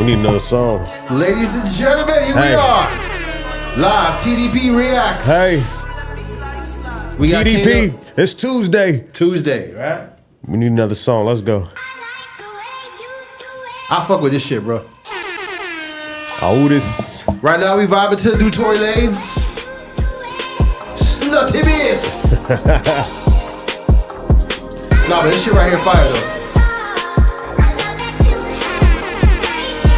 We need another song. Ladies and gentlemen, here we are. Live TDP Reacts. Hey. We got TDP. It's Tuesday. Tuesday, right? We need another song. Let's go. I fuck with this shit, bro. Oh, this. Right now we vibing to the new Tory Lanez. Slutty miss. Nah, but this shit right here fire though.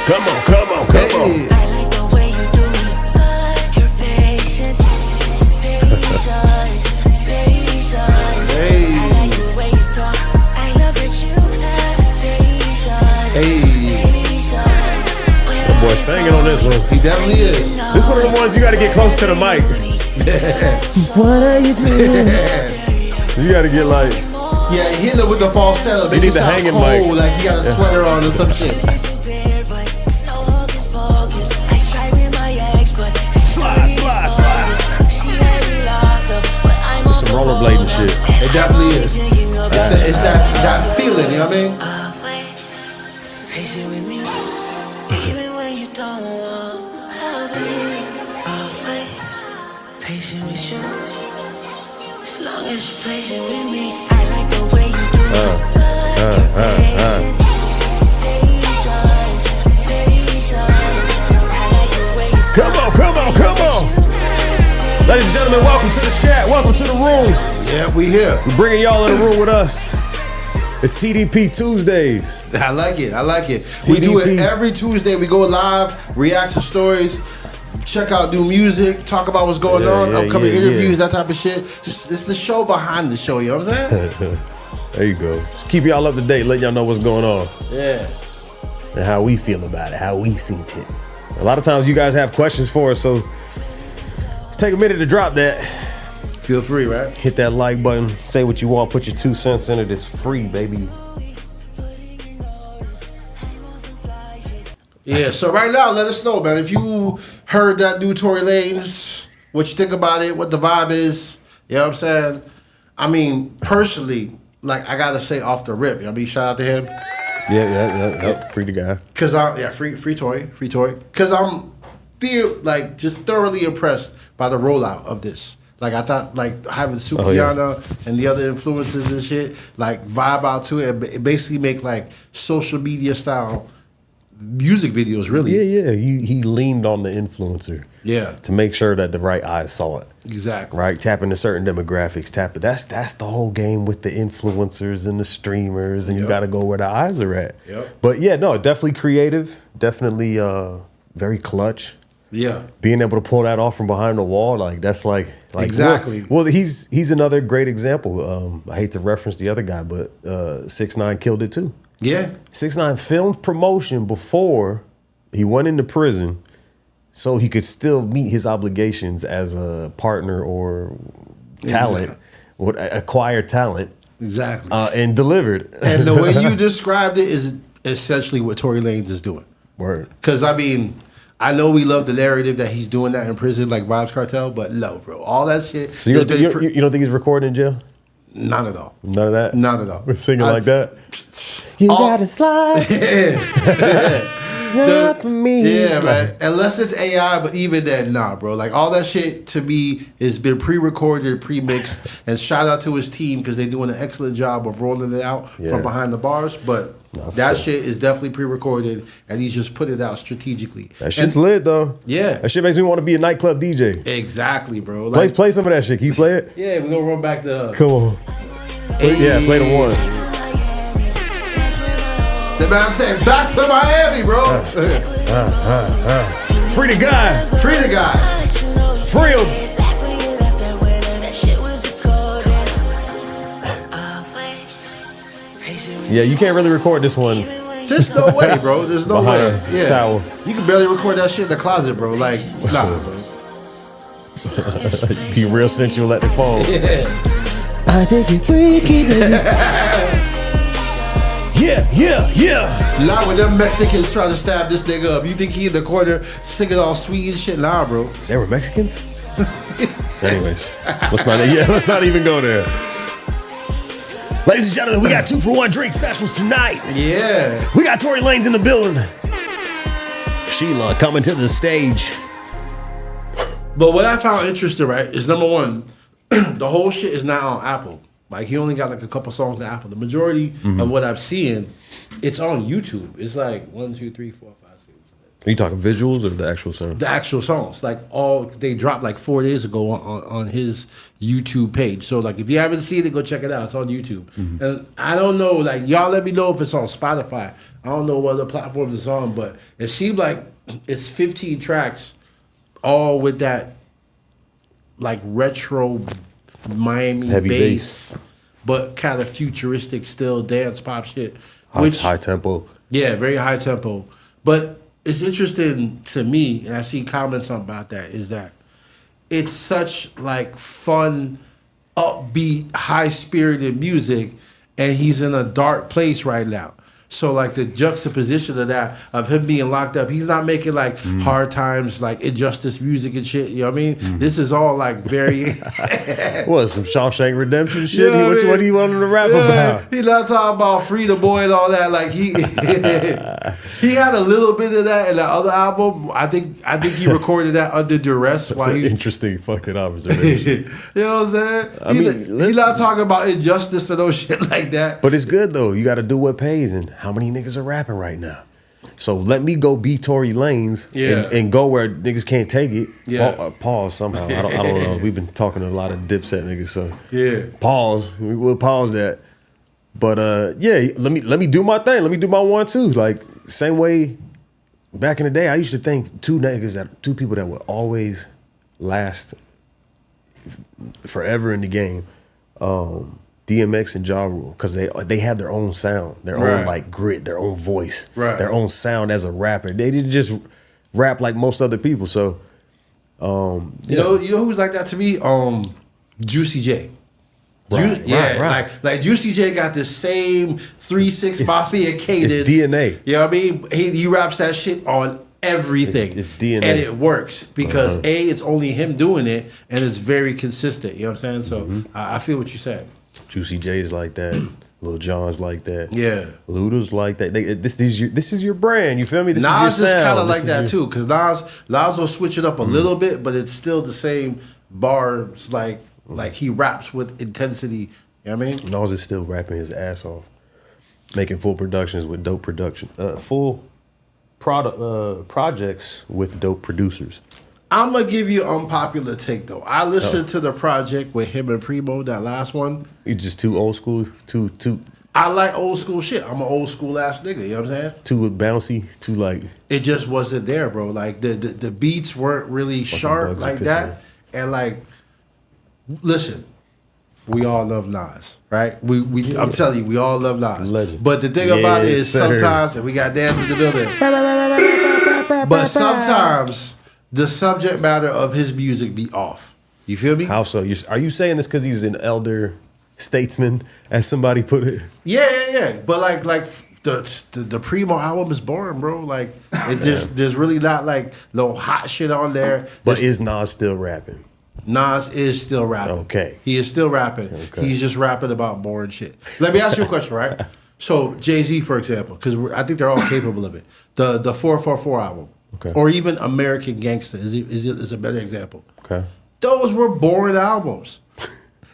Come on, come on, come on. Hey. I like the way you do me, good. Your patience, patience, patience. Hey. I like the way you talk. I love that you have patience. Hey. Patience. That boy singing on this one. He definitely is. This one of the ones you gotta get close to the mic. What are you doing? You gotta get like. Yeah, hit it with the falsetto. You need the hanging mic. Like he got a sweater on or some shit. There's some rollerblading shit. It definitely is. It's that feeling, you know what I mean? Patient with me, even when you don't want me. Always patient with you, as long as you're patient with me. I like the way you do it. Good, patience, patience, patience. I like the way you talk. Come on, come on, come on. Ladies and gentlemen, welcome to the chat. Welcome to the room. Yeah, we here. We're bringing y'all in the room with us. It's TDP Tuesdays. I like it. I like it. We do it every Tuesday. We go live, react to stories, check out new music, talk about what's going on, upcoming interviews, that type of shit. It's the show behind the show, you know what I'm saying? There you go. Just keep y'all up to date, let y'all know what's going on. Yeah. And how we feel about it, how we see it. A lot of times you guys have questions for us, so take a minute to drop that. Feel free, right? Hit that like button, say what you want, put your 2 cents in it. It's free, baby. Yeah, so right now, let us know, man. If you heard that new Tory Lanez, what you think about it, what the vibe is, you know what I'm saying? I mean, personally, like, I gotta say off the rip, you know what I mean? Shout out to him. Yeah. Free the guy. Cause free Tory. Cause I'm just thoroughly impressed by the rollout of this. Like I thought, like having Sukiana and the other influences and shit, like vibe out to it, and basically make like social media style music videos. Really, Yeah. He leaned on the influencer. Yeah, To make sure that the right eyes saw it. exactly. Right, tapping to certain demographics. That's the whole game with the influencers and the streamers, and you got to go where the eyes are at. Yep. But yeah, no, definitely creative, definitely very clutch. Yeah, Being able to pull that off from behind the wall, like that's like exactly. Well, he's another great example. I hate to reference the other guy, but 6ix9ine killed it too. Yeah, 6ix9ine filmed promotion before he went into prison, so he could still meet his obligations as a partner or talent, or acquired talent. exactly. And delivered. And the way you described it is essentially what Tory Lanez is doing. Word. Because I mean, I know we love the narrative that he's doing that in prison, like Vibes Cartel, but no, bro, all that shit. So you don't think he's recording in jail? Not at all. None of that? Not at all. Singing like that? You gotta slide. Not for me. Yeah, man. Unless it's AI, but even then, nah, bro. Like all that shit to me has been pre-recorded, pre-mixed, and shout out to his team because they're doing an excellent job of rolling it out from behind the bars. But that shit is definitely pre-recorded, and he's just put it out strategically. That shit's lit though. Yeah, that shit makes me want to be a nightclub DJ. Exactly, bro. Like, play some of that shit. Can you play it? Yeah, we're gonna run back the. Come on. Yeah, play the one. The man saying back to Miami, bro. Free the guy. Free the guy. Free him. Yeah, you can't really record this one. There's no way, bro. There's no way. Yeah. Towel. You can barely record that shit in the closet, bro. Like, nah, bro. Be real sensual at the phone. I think you're freaky, baby. Yeah. Not with them Mexicans trying to stab this nigga up. You think he in the corner singing all sweet and shit? Nah, bro. They were Mexicans? Anyways, let's not even go there. Ladies and gentlemen, we got 2-for-1 drink specials tonight. Yeah. We got Tory Lanez in the building. Sheila coming to the stage. But what I found interesting, right, is number one, the whole shit is not on Apple. Like, he only got like a couple songs on Apple. The majority of what I'm seeing, it's on YouTube. It's like 1, 2, 3, 4, 5, 6. Are you talking visuals or the actual song? The actual songs, like they dropped like 4 days ago on his YouTube page. So like, if you haven't seen it, go check it out. It's on YouTube. And I don't know, like, y'all let me know if it's on Spotify. I don't know what other platforms it's on, but it seemed like it's 15 tracks, all with that like retro Miami Heavy bass, but kind of futuristic, still dance pop shit. High tempo. Yeah, very high tempo. But it's interesting to me, and I see comments about that, is that it's such like fun, upbeat, high-spirited music, and he's in a dark place right now. So like the juxtaposition of that, of him being locked up, he's not making like hard times, like injustice music and shit. You know what I mean? This is all like very What, some Shawshank Redemption shit? Yeah, What he wanted to rap about? He's not talking about Free the Boy and all that. Like he he had a little bit of that in the other album. I think he recorded that under duress. That's while an he interesting fucking observation. You know what I'm saying? He's not talking about injustice or no shit like that. But it's good though. You got to do what pays, and how many niggas are rapping right now? So let me go be Tory Lanez and go where niggas can't take it. Yeah. Pause somehow. I don't know. We've been talking to a lot of Dipset niggas, so Yeah. pause. We will pause that. But yeah, let me do my thing. Let me do my one too. Like same way back in the day, I used to think two people that would always last forever in the game. DMX and Ja Rule, because they had their own sound, their own like grit, their own voice, their own sound as a rapper. They didn't just rap like most other people. So, you know who's like that to me? Juicy J. Right. Like Juicy J got the same 3/6 Mafia cadence. It's DNA. You know what I mean? He raps that shit on everything. It's DNA. And it works because it's only him doing it, and it's very consistent. You know what I'm saying? So I feel what you're saying. Juicy J is like that. Lil Jon's like that. Yeah. Luda's like that. This is your brand. You feel me? This Nas is your sound. kind of like that too, because Nas will switch it up a little bit, but it's still the same bars. Like he raps with intensity. You know what I mean? Nas is still rapping his ass off, making full productions with dope production, full projects with dope producers. I'm gonna give you an unpopular take though. I listened to the project with him and Primo, that last one. You just too old school, too. I like old school shit. I'm an old school ass nigga. You know what I'm saying? Too bouncy, too like. It just wasn't there, bro. Like the beats weren't really sharp like that. And like, listen, we all love Nas, right? I'm telling you, we all love Nas. Legend. But the thing about it is sometimes, and we got Danza in the building, but sometimes the subject matter of his music be off. You feel me? How so? Are you saying this because he's an elder statesman, as somebody put it? Yeah. But like the Primo album is boring, bro. Like there's really not like no hot shit on there. But is Nas still rapping? Nas is still rapping. Okay. He is still rapping. Okay. He's just rapping about boring shit. Let me ask you a question, right? So Jay-Z, for example, because I think they're all capable of it. The 444 album. Okay. Or even American Gangster is a better example. Okay. Those were boring albums.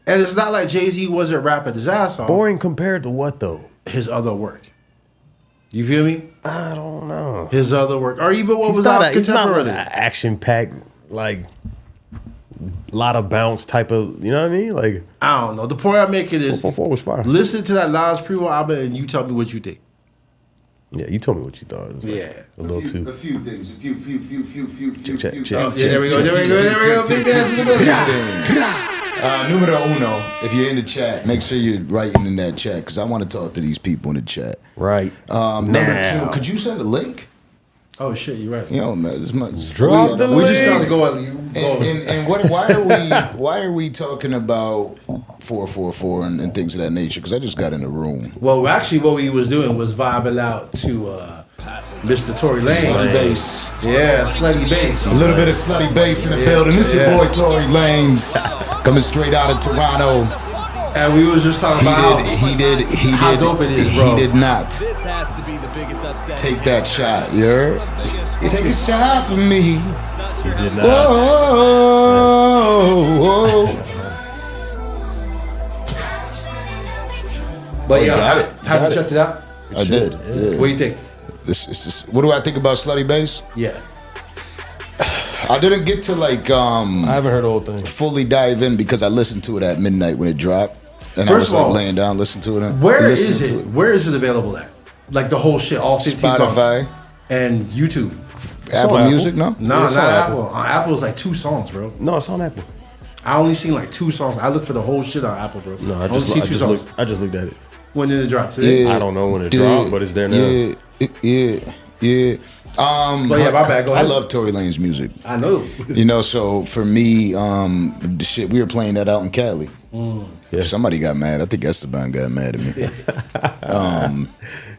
And it's not like Jay-Z wasn't rapping his ass off. Boring compared to what though? His other work. You feel me? I don't know. His other work. Or even what was out contemporarily. It's not action-packed, like, lot of bounce type of, you know what I mean? Like, I don't know. The point I'm making is 444 was fire. Listen to that Nas Primo album and you tell me what you think. Yeah, you told me what you thought. It was like a little too. A few things. A few. Check. There we go. Big dance. Numero uno. If you're in the chat, make sure you're writing in that chat because I want to talk to these people in the chat. Right. Number two, could you send a link? Oh shit, you're right. You know, man, this much. Drop the link. We just started to go on. And why are we talking about 444 and things of that nature? Because I just got in the room. Well, actually, what we was doing was vibing out to Mr. Tory Lanez. Slutty bass. Yeah, slutty bass. A little bit of slutty bass in the building. This is your boy Tory Lanez, coming straight out of Toronto. And we was just talking about how dope it is, bro. He did not take that shot. You heard? Take a shot for me. He did not. Whoa. But yeah, got it. have you checked it out? I did. Yeah. What do you think? What do I think about Slutty Bass? Yeah. I didn't get to like I haven't heard the whole thing. fully dive in because I listened to it at midnight when it dropped, and I First was of all, like laying down listening to it. Where is it? Where is it available at? Like the whole shit, all 15 Spotify, songs. And YouTube. Apple on Music, Apple. no? No, It's not on Apple. On Apple is like 2 songs, bro. No, it's on Apple. I only seen like 2 songs. I looked for the whole shit on Apple, bro. No, I only just, see I 2 just songs. looked. I just looked at it. When did it drop? Today? I don't know when it dropped, but it's there now. Yeah. But yeah, my bad. Go I ahead. love Tory Lanez music. I know. You know, so for me, the shit, we were playing that out in Cali. Yeah. Somebody got mad. I think Esteban got mad at me.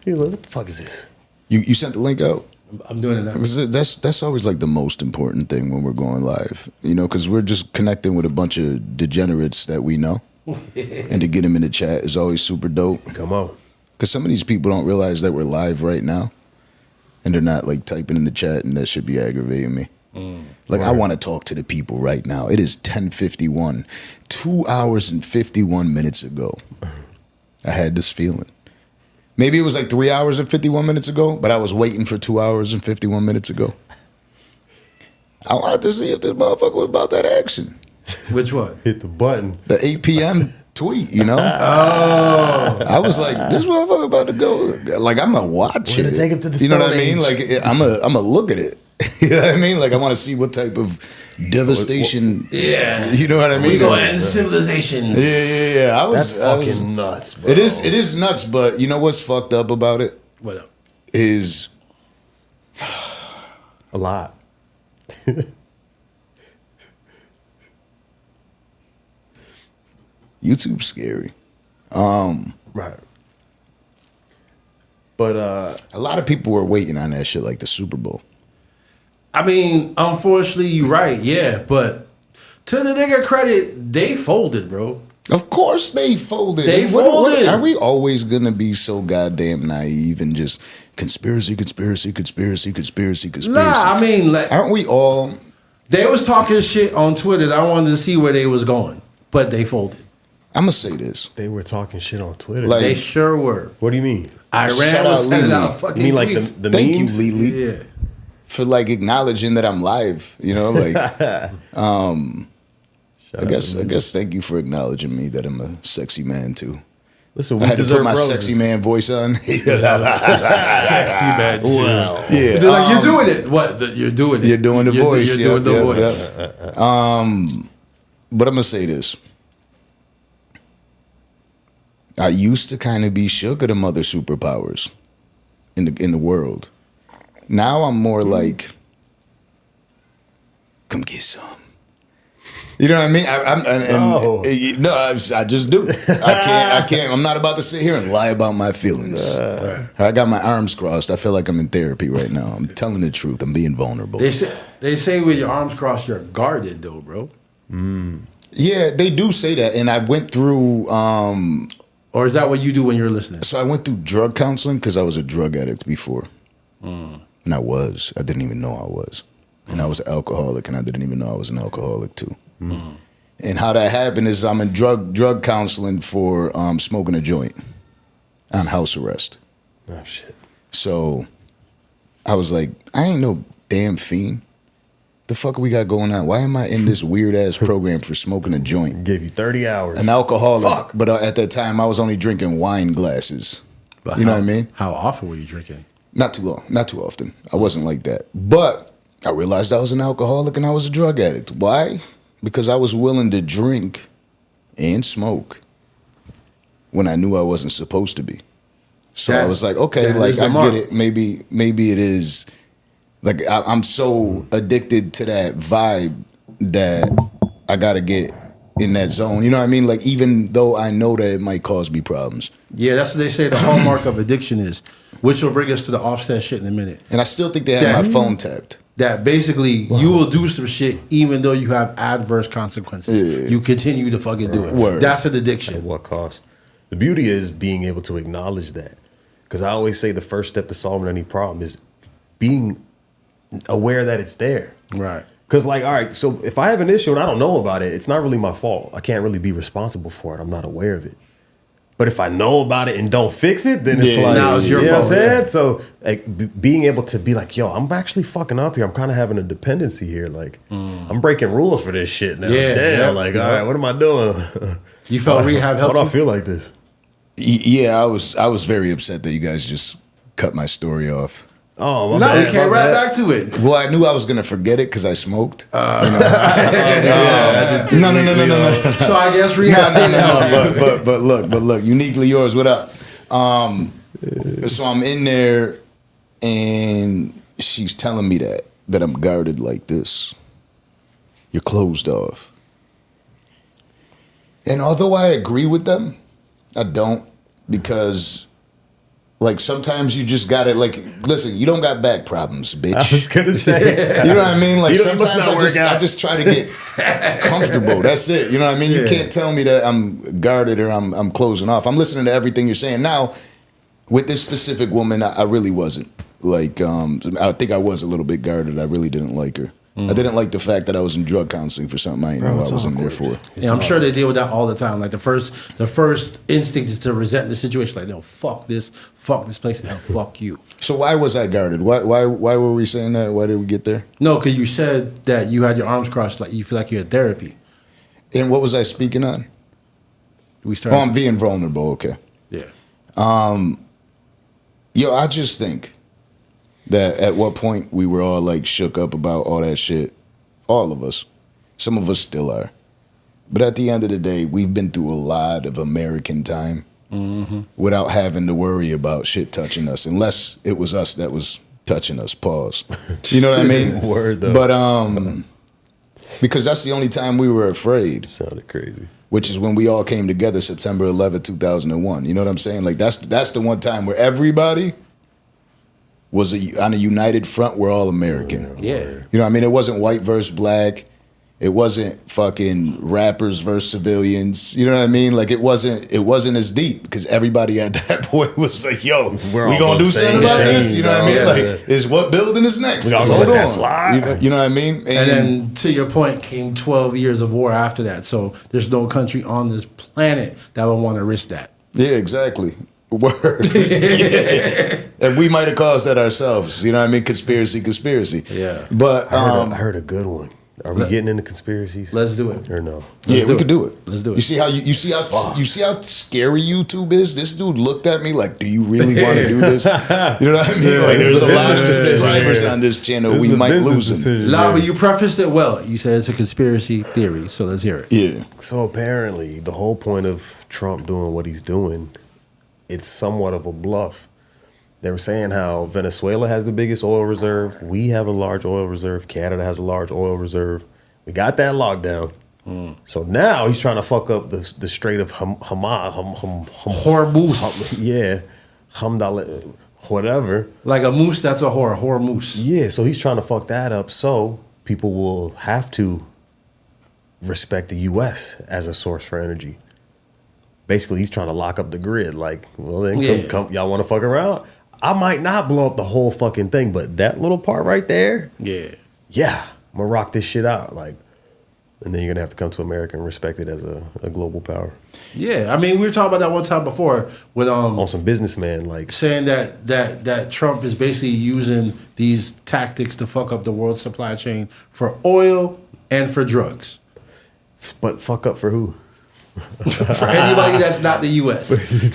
You're like, what the fuck is this? You sent the link out? I'm doing it now. Because that's always like the most important thing when we're going live, you know, because we're just connecting with a bunch of degenerates that we know, and to get them in the chat is always super dope. Come on. Because some of these people don't realize that we're live right now, and they're not like typing in the chat, and that should be aggravating me. Like I want to talk to the people right now. It is 10:51, 2 hours and 51 minutes ago. I had this feeling. Maybe it was like 3 hours and 51 minutes ago, but I was waiting for 2 hours and 51 minutes ago. I wanted to see if this motherfucker was about that action. Which one? Hit the button. The 8 p.m. tweet, you know? Oh. I was like, this motherfucker about to go. Like, I'm going to watch We're it. gonna take him to the You know what I Stone mean? Age. Like, I'm going to look at it. You know what I mean? Like, I want to see what type of devastation. Yeah. You know what I mean? We go end civilizations. Yeah. That's fucking nuts, bro. It is nuts, but you know what's fucked up about it? What up? Is a lot. YouTube's scary. Right. But A lot of people were waiting on that shit like the Super Bowl. I mean, unfortunately, you're right. Yeah, but to the nigga credit, they folded, bro. Of course they folded. They folded. Are we always gonna be so goddamn naive and just conspiracy? Nah, I mean, like, Aren't we all? they was talking shit on Twitter. That I wanted to see where they was going, but they folded. I'm gonna say this. they were talking shit on Twitter. Like- They sure were. what do you mean? Iran Shout was out sending Lily. out fucking You mean like tweets. the Thank memes? you, Lily, Yeah. for like acknowledging that I'm live. You know, like Shout I out guess to me. thank you for acknowledging me that I'm a sexy man too. Listen, I we had to put deserve my roses. sexy man voice on. Sexy man. Wow. Yeah, They're like, you're doing it. What? You're doing it. You're doing the voice. You're doing the Yep, voice. yep. But I'm gonna say this. I used to kind of be shook at them other superpowers in the world. Now I'm more like, come get some. You know what I mean? I just do. I can't. I'm not about to sit here and lie about my feelings. I got my arms crossed. I feel like I'm in therapy right now. I'm telling the truth. I'm being vulnerable. They say with your arms crossed, you're guarded, though, bro. Yeah, they do say that. And I went through. Or is that what you do when you're listening? So I went through drug counseling because I was a drug addict before. And I didn't even know I was. And I was an alcoholic, and I didn't even know I was an alcoholic too. And how that happened is I'm in drug counseling for smoking a joint on house arrest. Oh shit. So I was like, I ain't no damn fiend. The fuck we got going on? Why am I in this weird ass program for smoking a joint? Gave you 30 hours. An alcoholic, Fuck. but at that time I was only drinking wine glasses. But You know what I mean? How often were you drinking? Not too long, not too often. I wasn't like that. But I realized I was an alcoholic and I was a drug addict. Why? Because I was willing to drink and smoke when I knew I wasn't supposed to be. So I was like, okay, that like is the I mark. get it. Maybe it is. Like I'm so addicted to that vibe that I gotta get in that zone. You know what I mean? Like even though I know that it might cause me problems. Yeah, that's what they say the hallmark of addiction is, which will bring us to the Offset shit in a minute. And I still think they have my phone tapped. that basically you will do some shit even though you have adverse consequences. Yeah. You continue to fucking do it. Word. That's an At addiction. what cost? The beauty is being able to acknowledge that. Because I always say the first step to solving any problem is being aware that it's there. Right. Because, like, all right, so if I have an issue and I don't know about it, it's not really my fault. I can't really be responsible for it. I'm not aware of it. But if I know about it and don't fix it, then it's like, now it's your you know what I'm fault, saying? yeah. So, like, being able to be like, yo, I'm actually fucking up here. I'm kind of having a dependency here. Like, I'm breaking rules for this shit now. Yeah, Damn, yeah, like, yeah. all right, what am I doing? You felt rehab Why helped do I you? feel like this? Yeah, I was very upset that you guys just cut my story off. Oh, my No, bad, we came my right bad. back to it. Well, I knew I was gonna forget it because I smoked. No. So I guess rehab didn't help. But look, uniquely yours. What up? So I'm in there, and she's telling me that I'm guarded like this. You're closed off. And although I agree with them, I don't, because like sometimes you just gotta like listen. You don't got back problems, bitch. I was going to say. You know what I mean? Like You must sometimes not work out. I just try to get comfortable. That's it. You know what I mean? You can't tell me that I'm guarded or I'm closing off. I'm listening to everything you're saying. Now, with this specific woman, I really wasn't. Like, I think I was a little bit guarded. I really didn't like her. I didn't like the fact that I was in drug counseling for something I didn't know I was in there for. Yeah, I'm sure they deal with that all the time. Like the first instinct is to resent the situation. Like, no, fuck this place, and fuck you. So why was I guarded? Why were we saying that? Why did we get there? No, because you said that you had your arms crossed, like you feel like you're in therapy. And what was I speaking on? We started. Oh, I'm being vulnerable. Okay. Yeah. Yo, I just think that at what point we were all like shook up about all that shit. All of us. Some of us still are. But at the end of the day, we've been through a lot of American time without having to worry about shit touching us, unless it was us that was touching us. Pause. You know what I mean? Word, though. But because that's the only time we were afraid. Sounded crazy. Which is when we all came together, September 11th, 2001. You know what I'm saying? Like that's the one time where everybody was on a united front. We're all American. Yeah. You know what I mean? It wasn't white versus black. It wasn't fucking rappers versus civilians. You know what I mean? Like it wasn't as deep because everybody at that point was like, yo, We're we all gonna the do something same about team, this? You know what I mean? dog. Like, Yeah. is what building is next? We gotta Hold let that on. slide. You know what I mean? And then to your point, came 12 years of war after that. So there's no country on this planet that would want to risk that. Yeah, exactly. Word. Yeah. And we might have caused that ourselves. You know what I mean? Conspiracy. Yeah. But I heard a good one. Are we getting into conspiracies? Let's do it. Or no? yeah, we could do it. Let's do it. You see how scary YouTube is? This dude looked at me like, "Do you really want to do this?" You know what I mean? Like, there's a lot of subscribers on this channel. We might lose them. Nah, but you prefaced it well. You said it's a conspiracy theory, so let's hear it. Yeah. So apparently, the whole point of Trump doing what he's doing, it's somewhat of a bluff. They were saying how Venezuela has the biggest oil reserve. We have a large oil reserve. Canada has a large oil reserve. We got that lockdown. So now he's trying to fuck up the Strait of Hormuz. Yeah, Hamdallah, whatever. Like a moose, that's a whore moose. Yeah, so he's trying to fuck that up so people will have to respect the U.S. as a source for energy. Basically, he's trying to lock up the grid. Like, well, then come y'all want to fuck around? I might not blow up the whole fucking thing, but that little part right there, Yeah. I'm gonna rock this shit out. Like, and then you're gonna have to come to America and respect it as a global power. Yeah. I mean, we were talking about that one time before with On some businessman, like, saying that Trump is basically using these tactics to fuck up the world supply chain for oil and for drugs. but fuck up for who? For anybody that's not the U.S.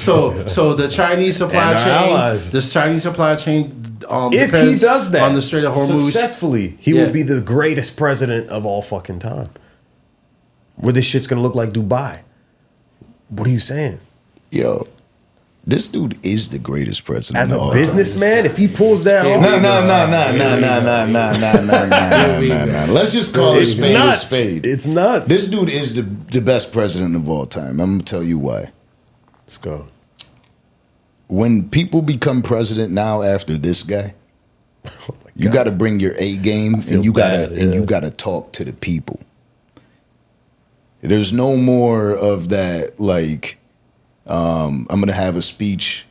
So the Chinese supply And our chain, allies. this Chinese supply chain, If he depends does that on the Strait of Hormuz. successfully, he will be the greatest president of all fucking time. Where this shit's gonna look like Dubai. What are you saying? Yo, this dude is the greatest president As of a all businessman, if he pulls that off, No. Let's just call it spade a nuts. spade. It's nuts. This dude is the best president of all time. I'm gonna tell you why. Let's go. When people become president now after this guy, Oh my You got to bring your A game, and you gotta talk to the people. There's no more of that. Like, I'm gonna have a speech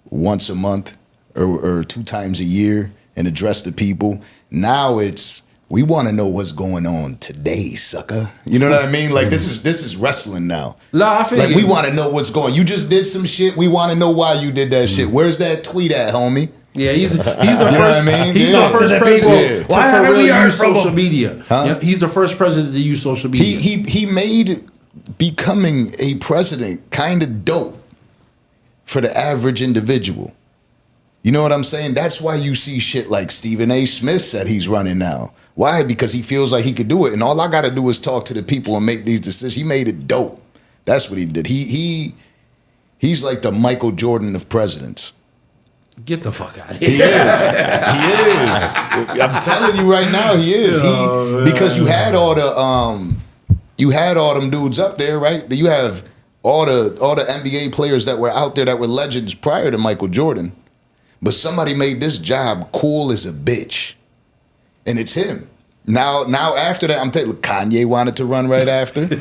once a month or 2 times a year and address the people. Now it's we want to know what's going on today, sucker. You know what I mean? Like this is wrestling now. I feel like we want to know what's going. You just did some shit. We want to know why you did that shit. Where's that tweet at, homie? Yeah, he's the first. I mean? He's the first president to Why for real haven't we use heard from social him? media. Huh? Yeah, he's the first president to use social media. He made becoming a president kind of dope for the average individual. You know what I'm saying? That's why you see shit like Stephen A. Smith said he's running now. Why? Because he feels like he could do it. And all I got to do is talk to the people and make these decisions. He made it dope. That's what he did. He's like the Michael Jordan of presidents. Get the fuck out of here. He is. I'm telling you right now, he is. Because you had all them dudes up there, right? You have all the NBA players that were out there that were legends prior to Michael Jordan. But somebody made this job cool as a bitch. And it's him. Now after that, I'm telling you, Kanye wanted to run right after.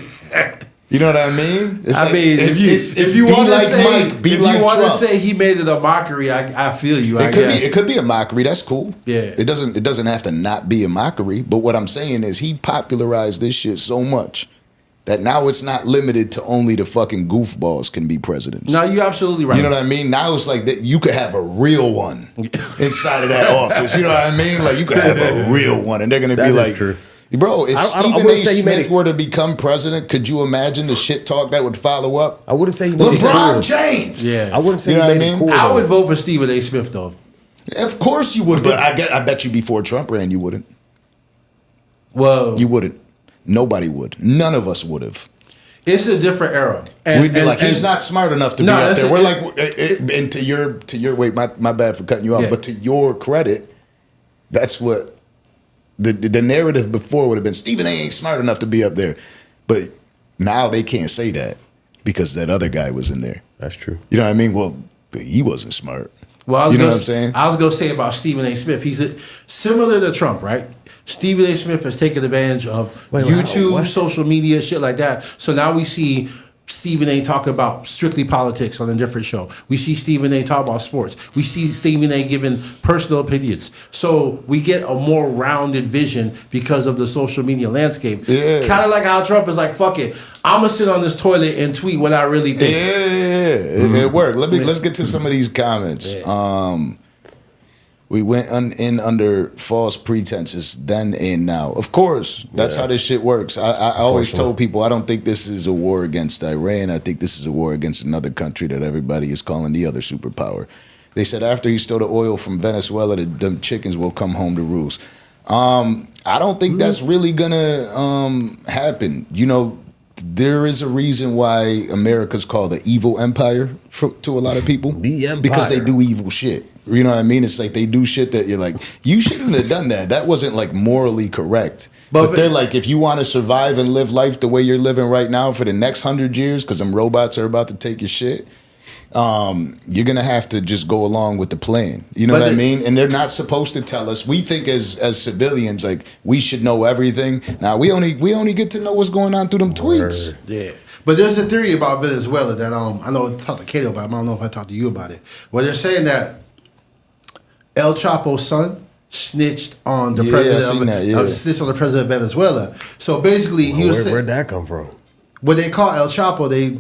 You know what I mean? It's if you want like to say, Mike, be if like you want to Trump. say he made it a mockery, I feel you. I guess It could be a mockery. That's cool. Yeah. It doesn't have to not be a mockery. But what I'm saying is he popularized this shit so much that now it's not limited to only the fucking goofballs can be presidents. No, you're absolutely right. You know what I mean? Now it's like that you could have a real one inside of that office. You know what I mean? Like you could have a real one, and they're gonna be like, true. bro, if I Stephen wouldn't A. say he made Smith it- were to become president, could you imagine the shit talk that would follow up? I wouldn't say he made it LeBron cool. James. Yeah. I wouldn't say You know he what made I it mean? cool. I though. would vote for Stephen A. Smith though. Of course you would, but I bet you before Trump ran, you wouldn't. Well, You wouldn't. Nobody would. None of us would have. it's a different era. We'd be like, he's not smart enough to be up that's there. a- We're like, and to your wait, my bad for cutting you off, Yeah. but to your credit, that's what the narrative before would have been. Stephen A. ain't smart enough to be up there, but now they can't say that because that other guy was in there. That's true. You know what I mean? Well, he wasn't smart. Well, you know what I'm saying? I was going to say about Stephen A. Smith. He's similar to Trump, right? Stephen A. Smith has taken advantage of YouTube, what? social media, shit like that. So now we see Stephen A. talking about strictly politics on a different show. We see Stephen A. talk about sports. We see Stephen A. giving personal opinions. So we get a more rounded vision because of the social media landscape. Yeah. Kind of like how Trump is like, fuck it, I'm going to sit on this toilet and tweet what I really think. Yeah. It worked. Let's get to some of these comments. Yeah. We went in under false pretenses then and now. Of course, that's how this shit works. I always told people I don't think this is a war against Iran. I think this is a war against another country that everybody is calling the other superpower. They said after he stole the oil from Venezuela, them chickens will come home to roost. I don't think that's really gonna happen. You know, there is a reason why America's called the evil empire to a lot of people. The empire. Because they do evil shit. You know what I mean? It's like they do shit that you're like, you shouldn't have done that. That wasn't like morally correct. But they're like, if you want to survive and live life the way you're living right now for the next 100 years, because them robots are about to take your shit, you're gonna have to just go along with the plan. You know what I mean? And they're not supposed to tell us. We think as civilians, like we should know everything. Now we only get to know what's going on through them tweets. Yeah. But there's a theory about Venezuela that I know I talked to Kato about it, but I don't know if I talked to you about it. Where they're saying that El Chapo's son snitched on the snitched on the president of Venezuela. So basically he was Where'd that come from? when they caught El Chapo, they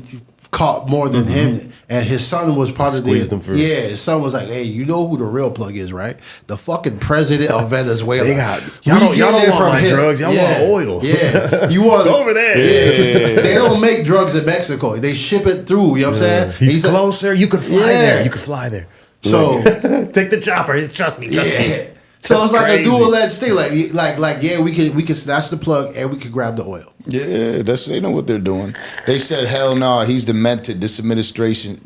caught more than him, and his son was part Squeezed of him through. Yeah, his son was like, "Hey, you know who the real plug is, right? The fucking president of Venezuela. Y'all don't want my drugs. Y'all want oil. Yeah, you want Go over there. Yeah, 'cause they don't make drugs in Mexico. They ship it through. You know what I'm saying? He's closer. You could fly there. You could fly there. So take the chopper. Trust me. Trust me. So it's like crazy. a dual-edged thing. Like yeah, we can snatch the plug and we can grab the oil. Yeah, they know what they're doing. They said, hell no, he's demented. This administration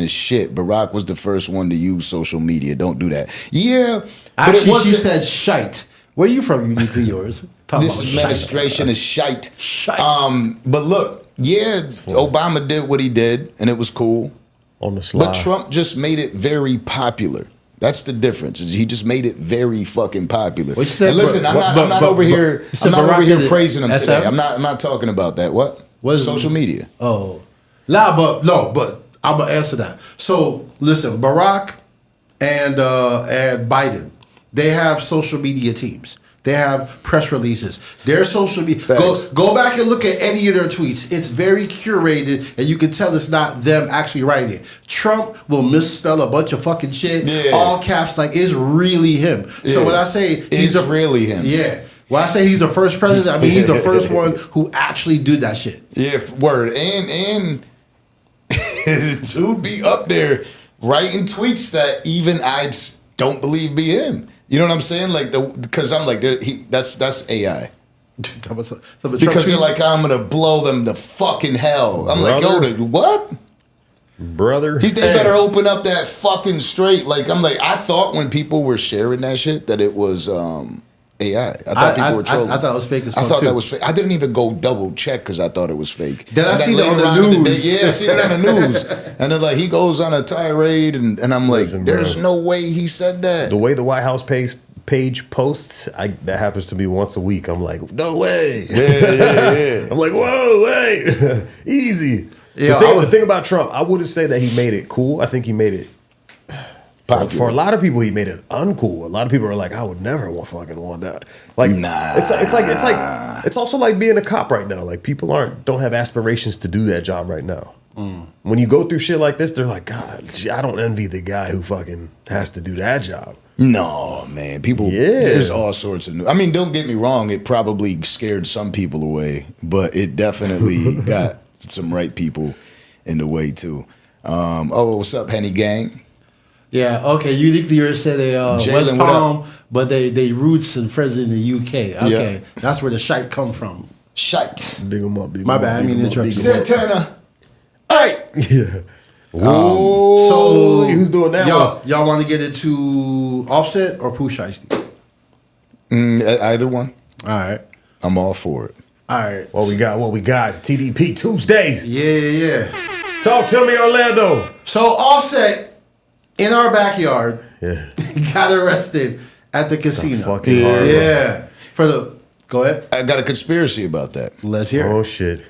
is shit. Barack was the first one to use social media. Don't do that. Yeah, but Actually, she said shite. Where are you from, uniquely yours? This administration is shite. Shite. But look, yeah, Obama did what he did, and it was cool. On the slide. But Trump just made it very popular. That's the difference. Is he just made it very fucking popular. What you said, And listen, I'm not over here praising him today. I'm not talking about that. What is social media? Oh, but I'm gonna answer that. So listen, Barack and Biden, they have social media teams. They have press releases. Their social media. Go back and look at any of their tweets. It's very curated, and you can tell it's not them actually writing it. Trump will misspell a bunch of fucking shit, all caps, like it's really him. So when I say really him, when I say he's the first president, I mean he's the first one who actually did that shit. Yeah, word. And to be up there writing tweets that even I don't believe be him. You know what I'm saying? Like because I'm like that's AI. Because they're like, I'm gonna blow them to fucking hell. I'm like, yo, what? Brother, they better open up that fucking straight. Like I'm like, I thought when people were sharing that shit that it was AI. I thought people were trolling. I thought it was fake as fuck. I thought that was fake. I didn't even go double check because I thought it was fake. Then I see it on the news. I see it on the news. And then like he goes on a tirade and I'm like, there's no way he said that. The way the White House page posts, that happens to me once a week. I'm like, no way. Yeah. I'm like, whoa, wait, easy. Yeah, the thing about Trump, I wouldn't say that he made it cool. I think he made it. For a lot of people, he made it uncool. A lot of people are like, I would never fucking want that. Like, nah. It's also like being a cop right now. Like, people don't have aspirations to do that job right now. When you go through shit like this, they're like, God, I don't envy the guy who fucking has to do that job. No, man. People, there's all sorts of. I mean, don't get me wrong. It probably scared some people away, but it definitely got some right people in the way too. What's up, Henny Gang? Yeah, okay. Uniquely said they West Palm, but they roots and friends in the UK. Okay, that's where the shite come from. Shite. Big 'em up. My bad. I mean interrupt. Santana. Hey. Yeah. So who's doing that? Y'all want to get into Offset or Pooh Sheisty? Either one. All right. I'm all for it. All right. What we got? TDP Tuesdays. Yeah. Talk to me, Orlando. So Offset in our backyard got arrested at the casino. Fucking hard. Yeah. Go ahead. I got a conspiracy about that. Let's hear it. Oh shit.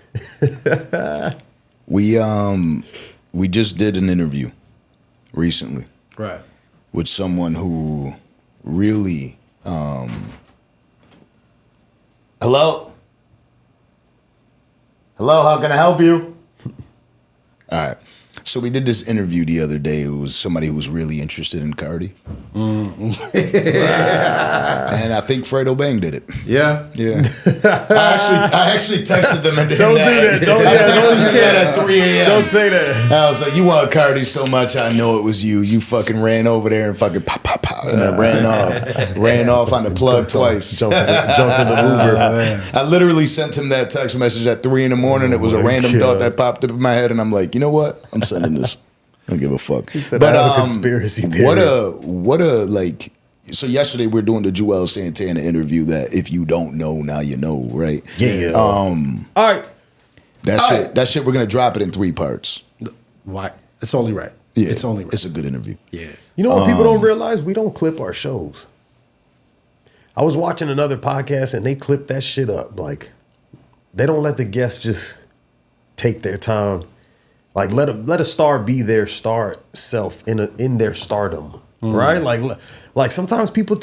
We just did an interview recently. Right. With someone who really Hello? Hello, how can I help you? All right. So we did this interview the other day. It was somebody who was really interested in Cardi. And I think Fredo Bang did it. Yeah. I actually texted them and Don't do that. I texted him that at 3 a.m. Don't say that. I was like, you want Cardi so much, I know it was you. You fucking ran over there and fucking pop, pop, pop. And I ran off on the plug twice. Jumped in the Uber. I literally sent him that text message at 3 in the morning. It was a random thought that popped up in my head. And I'm like, you know what? I'm sending this. I don't give a fuck. He said, I have a conspiracy theory. What a like. So yesterday we're doing the Joel Santana interview. That if you don't know, now you know, right? Yeah. All right. That shit. We're gonna drop it in 3 parts. Why? It's only right. Yeah, it's only right. It's a good interview. Yeah. You know what people don't realize? We don't clip our shows. I was watching another podcast and they clip that shit up. Like, they don't let the guests just take their time. Like, let a star be their star self in their stardom, right? Like sometimes people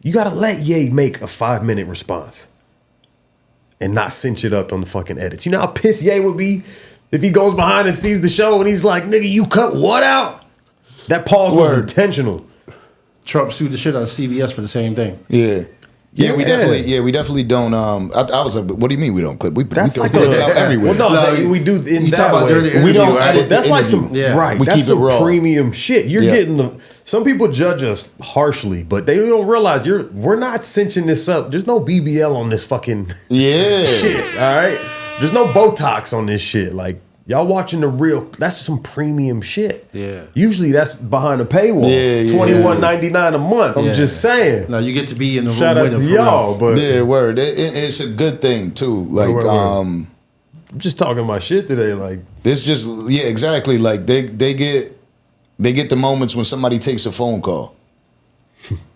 you gotta let Ye make a 5-minute response and not cinch it up on the fucking edits. You know how pissed Ye would be if he goes behind and sees the show and he's like, nigga, you cut what out? That pause was intentional. Trump sued the shit out of CBS for the same thing. Yeah, we definitely don't. I was like, what do you mean we don't clip? We throw clips out everywhere. Well, no, we do in you that talk about way. during the interview, We don't right? edit That's the like interview. some right. We That's keep it some raw. premium shit. You're getting some people judge us harshly, but they don't realize we're not cinching this up. There's no BBL on this fucking shit. All right, there's no Botox on this shit. Like, y'all watching the real, that's some premium shit. Yeah. Usually that's behind a paywall. $21.99 a month. I'm just saying. No, you get to be in the room Shout out with to them. y'all, but Yeah, word. It's a good thing too. Like, word. I'm just talking my shit today. Like, it's just exactly. Like they get They get the moments when somebody takes a phone call.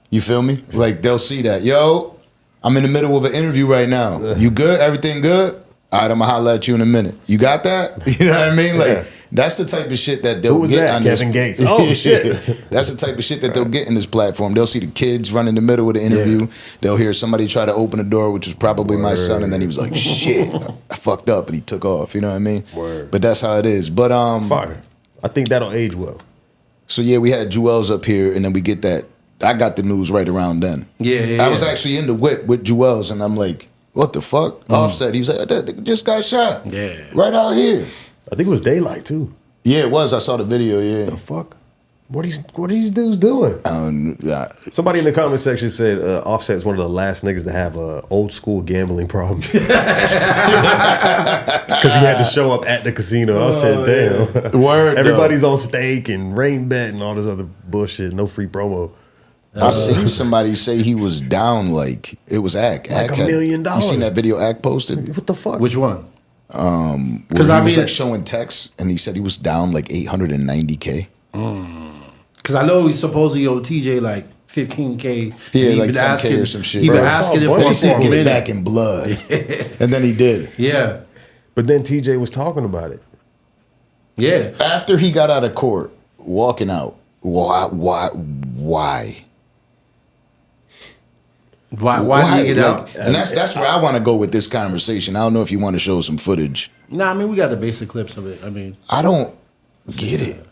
You feel me? Like they'll see that. Yo, I'm in the middle of an interview right now. You good? Everything good? All right, I'm gonna holler at you in a minute. You got that? You know what I mean? Like that's the type of shit that they'll get on Kevin Gates. Oh shit. That's the type of shit that they'll get in this platform. They'll see the kids run in the middle of the interview. Yeah. They'll hear somebody try to open the door, which was probably my son, and then he was like, shit, I fucked up, and he took off. You know what I mean? Word. But that's how it is. But fire. I think that'll age well. So yeah, we had Jewels up here, and then we get that. I got the news right around then. Yeah. I was actually in the whip with Jewels, and I'm like, what the fuck? Offset. He was like, that nigga just got shot. Yeah. Right out here. I think it was daylight too. Yeah, it was. I saw the video, yeah. The fuck? What are these dudes doing? Somebody in the comment section said Offset's one of the last niggas to have a old school gambling problem. Because he had to show up at the casino. I said, damn. Word, everybody's on stake and rain bet and all this other bullshit. No free promo. I seen somebody say he was down like it was Ack. Like $1 million. You seen that video Ack posted? What the fuck? Which one? Because I was like showing text, and he said he was down like $890K. Because I know he's supposedly owed TJ like $15K. Yeah, like $10K or some shit. He been asking it for a get minute. It back in blood, and then he did. Yeah, but then TJ was talking about it. Yeah, after he got out of court, walking out. Why? Why did he get out? And that's where I want to go with this conversation. I don't know if you want to show some footage. Nah, I mean we got the basic clips of it. I mean, I don't get it.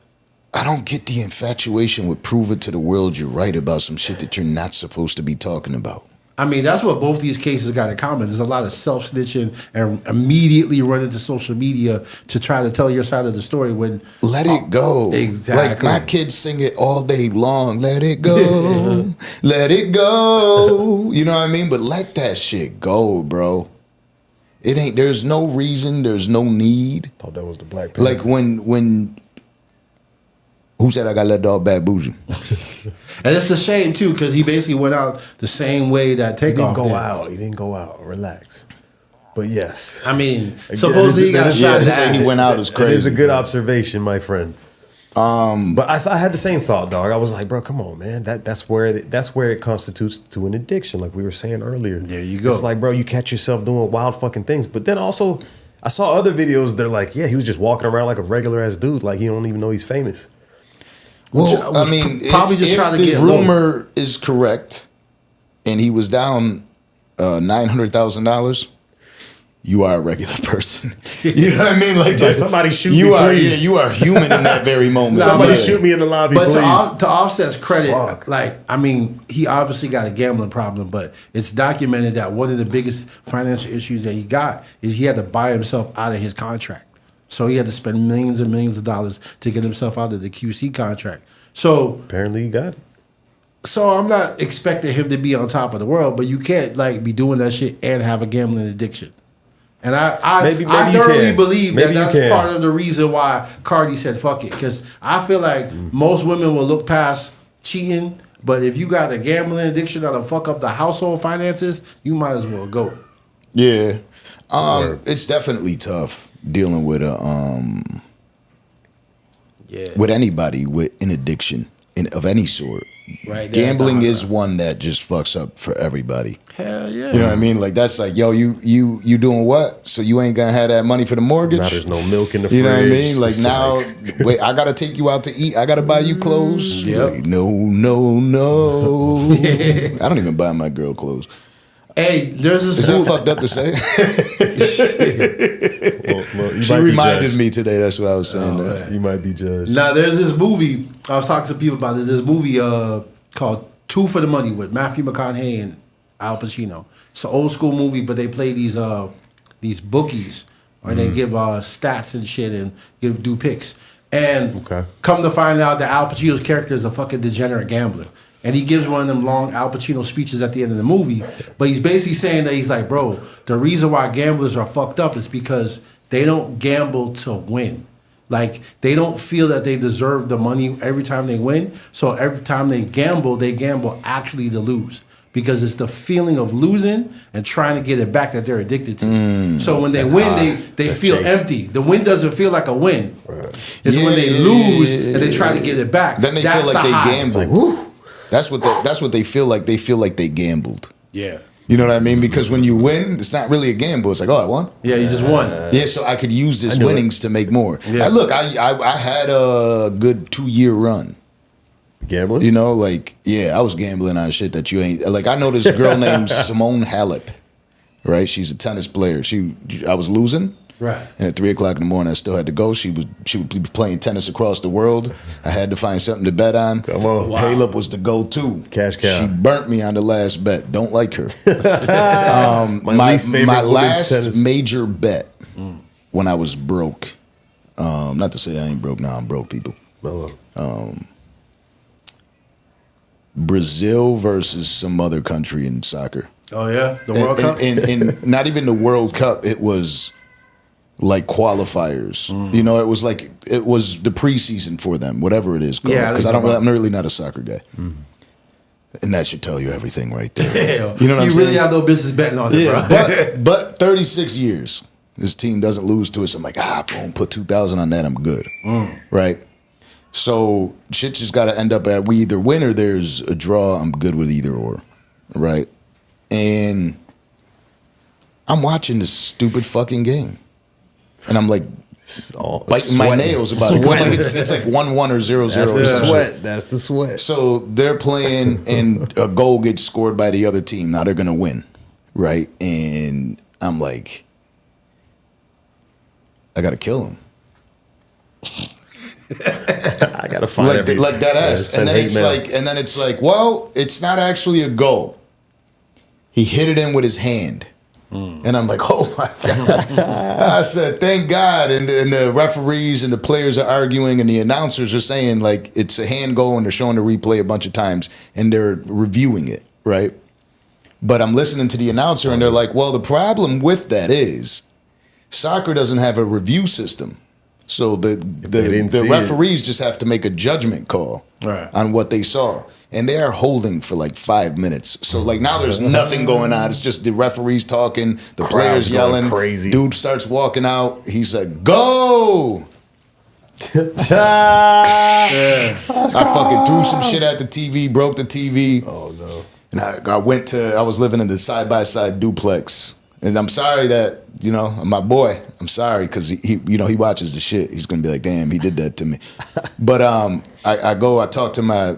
I don't get the infatuation with prove it to the world you're right about some shit that you're not supposed to be talking about. I mean, that's what both these cases got in common. There's a lot of self-snitching and immediately running to social media to try to tell your side of the story when... Let it go. Exactly. Like, my kids sing it all day long. Let it go. Let it go. You know what I mean? But let that shit go, bro. It ain't... There's no reason. There's no need. Thought that was the Black Panther. Like, when who said I got let dog bad bougie? And it's a shame too, because he basically went out the same way that Takeoff did. He didn't go out. Relax. But yes. I mean, supposedly he got shot. To say he went out is crazy. It is a good observation, my friend. But I had the same thought, dog. I was like, bro, come on, man. That's where it constitutes to an addiction, like we were saying earlier. There you go. It's like, bro, you catch yourself doing wild fucking things. But then also, I saw other videos that are like, yeah, he was just walking around like a regular ass dude, like he don't even know he's famous. Well, I mean, probably just trying to get the rumor is correct, and he was down $900,000. You are a regular person. You know what I mean? Like somebody shoot me, please. Yeah, you are human in that very moment. Somebody shoot me in the lobby, but please. To Offset's credit, I mean, he obviously got a gambling problem, but it's documented that one of the biggest financial issues that he got is he had to buy himself out of his contract. So he had to spend millions and millions of dollars to get himself out of the QC contract. So apparently he got it. So I'm not expecting him to be on top of the world, but you can't like be doing that shit and have a gambling addiction. And I thoroughly believe that that's part of the reason why Cardi said fuck it. Because I feel like most women will look past cheating, but if you got a gambling addiction that'll fuck up the household finances, you might as well go. Yeah. It's definitely tough dealing with with anybody with an addiction of any sort. Right. Gambling is one that just fucks up for everybody. Hell yeah. You know what I mean? Like that's like, yo, you doing what? So you ain't gonna have that money for the mortgage? Now there's no milk in the fridge. You know what I mean? Like now, wait, I gotta take you out to eat. I gotta buy you clothes. Yep. Like, no. I don't even buy my girl clothes. Hey, there's this. Is that fucked up to say? well, she reminded me today. That's what I was saying. You might be judged. Now, there's this movie. I was talking to people about this. This movie called Two for the Money with Matthew McConaughey and Al Pacino. It's an old school movie, but they play these bookies, or they give stats and shit and do picks. And come to find out that Al Pacino's character is a fucking degenerate gambler. And he gives one of them long Al Pacino speeches at the end of the movie. But he's basically saying that he's like, bro, the reason why gamblers are fucked up is because they don't gamble to win. Like, they don't feel that they deserve the money every time they win. So every time they gamble actually to lose. because it's the feeling of losing and trying to get it back that they're addicted to. So when they win, they feel empty. The win doesn't feel like a win. Right. It's when they lose and they try to get it back. Then they feel like they gambled. That's what they feel like. They feel like they gambled. Yeah. You know what I mean? Because when you win, it's not really a gamble. It's like, oh, I won. Yeah, you just won. Yeah, so I could use this winnings to make more. Yeah. I had a good 2-year run. Gambling? You know, like, yeah, I was gambling on shit that you ain't. Like, I know this girl named Simone Halep, right? She's a tennis player. I was losing. Right. And at 3 o'clock in the morning, I still had to go. She would be playing tennis across the world. I had to find something to bet on. Come on. Wow. Halep was the go-to. Cash cow. She burnt me on the last bet. Don't like her. my last major bet when I was broke. Not to say I ain't broke now. I'm broke, people. Brazil versus some other country in soccer. Oh yeah, the World Cup. And not even the World Cup. It was like qualifiers. You know, it was the preseason for them, whatever it is called. Yeah, because I'm really not a soccer guy. And that should tell you everything right there. You know what I'm saying? You really have no business betting on it, bro. But 36 years, this team doesn't lose to us. I'm like, boom, put 2,000 on that. I'm good. Right? So shit just got to end up at we either win or there's a draw. I'm good with either or. Right? And I'm watching this stupid fucking game. And I'm like biting my nails about it. Like it's like 1-1 or 0-0. That's the sweat. That's the sweat. So they're playing and a goal gets scored by the other team. Now they're going to win. Right? And I'm like, I got to kill him. I gotta find like that ass, and then it's like, well, it's not actually a goal. He hit it in with his hand, and I'm like, oh my god! I said, thank God. And the referees and the players are arguing, and the announcers are saying like it's a hand goal, and they're showing the replay a bunch of times, and they're reviewing it, right? But I'm listening to the announcer, and they're like, well, the problem with that is soccer doesn't have a review system. So the referees just have to make a judgment call on what they saw. And they are holding for like 5 minutes. So like now there's nothing going on. It's just the referees talking, the players yelling. Crazy. Dude starts walking out. He's like, go! I fucking threw some shit at the TV, broke the TV. Oh no. And I was living in the side-by-side duplex. And I'm sorry that, you know, my boy, I'm sorry because he watches the shit. He's going to be like, damn, he did that to me. But I talk to my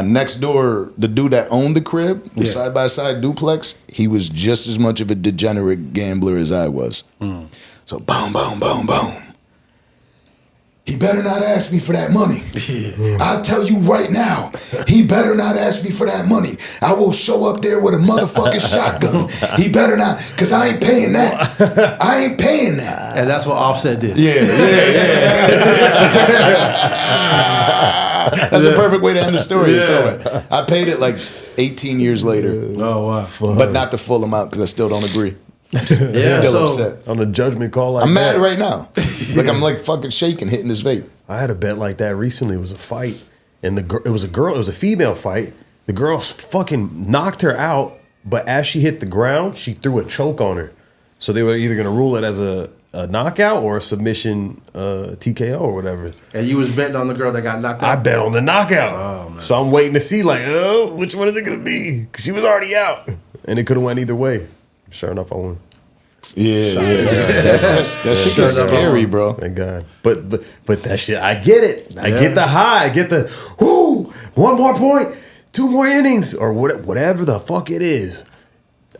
next door, the dude that owned the crib, the side-by-side duplex. He was just as much of a degenerate gambler as I was. So boom, boom, boom, boom. He better not ask me for that money. I'll tell you right now, he better not ask me for that money. I will show up there with a motherfucking shotgun. He better not, because I ain't paying that. I ain't paying that. And that's what Offset did. Yeah. That's a perfect way to end the story. Yeah. So I paid it like 18 years later. Oh, wow. But not the full amount, because I still don't agree. Yeah, still upset. On a judgment call like I'm that. mad right now. Like I'm like fucking shaking, hitting this vape. I had a bet like that recently. It was a fight, and it was a female fight. The girl fucking knocked her out, but as she hit the ground, she threw a choke on her. So they were either going to rule it as a knockout or a submission TKO or whatever. And you was betting on the girl that got knocked out? I bet on the knockout. Oh, man. So I'm waiting to see like, which one is it going to be? Because she was already out. And it could have went either way. Sure enough, I won. Yeah. That shit is scary, bro. Thank God. But that shit, I get it. I get the high. I get the, one more point, 2 more innings, or whatever the fuck it is.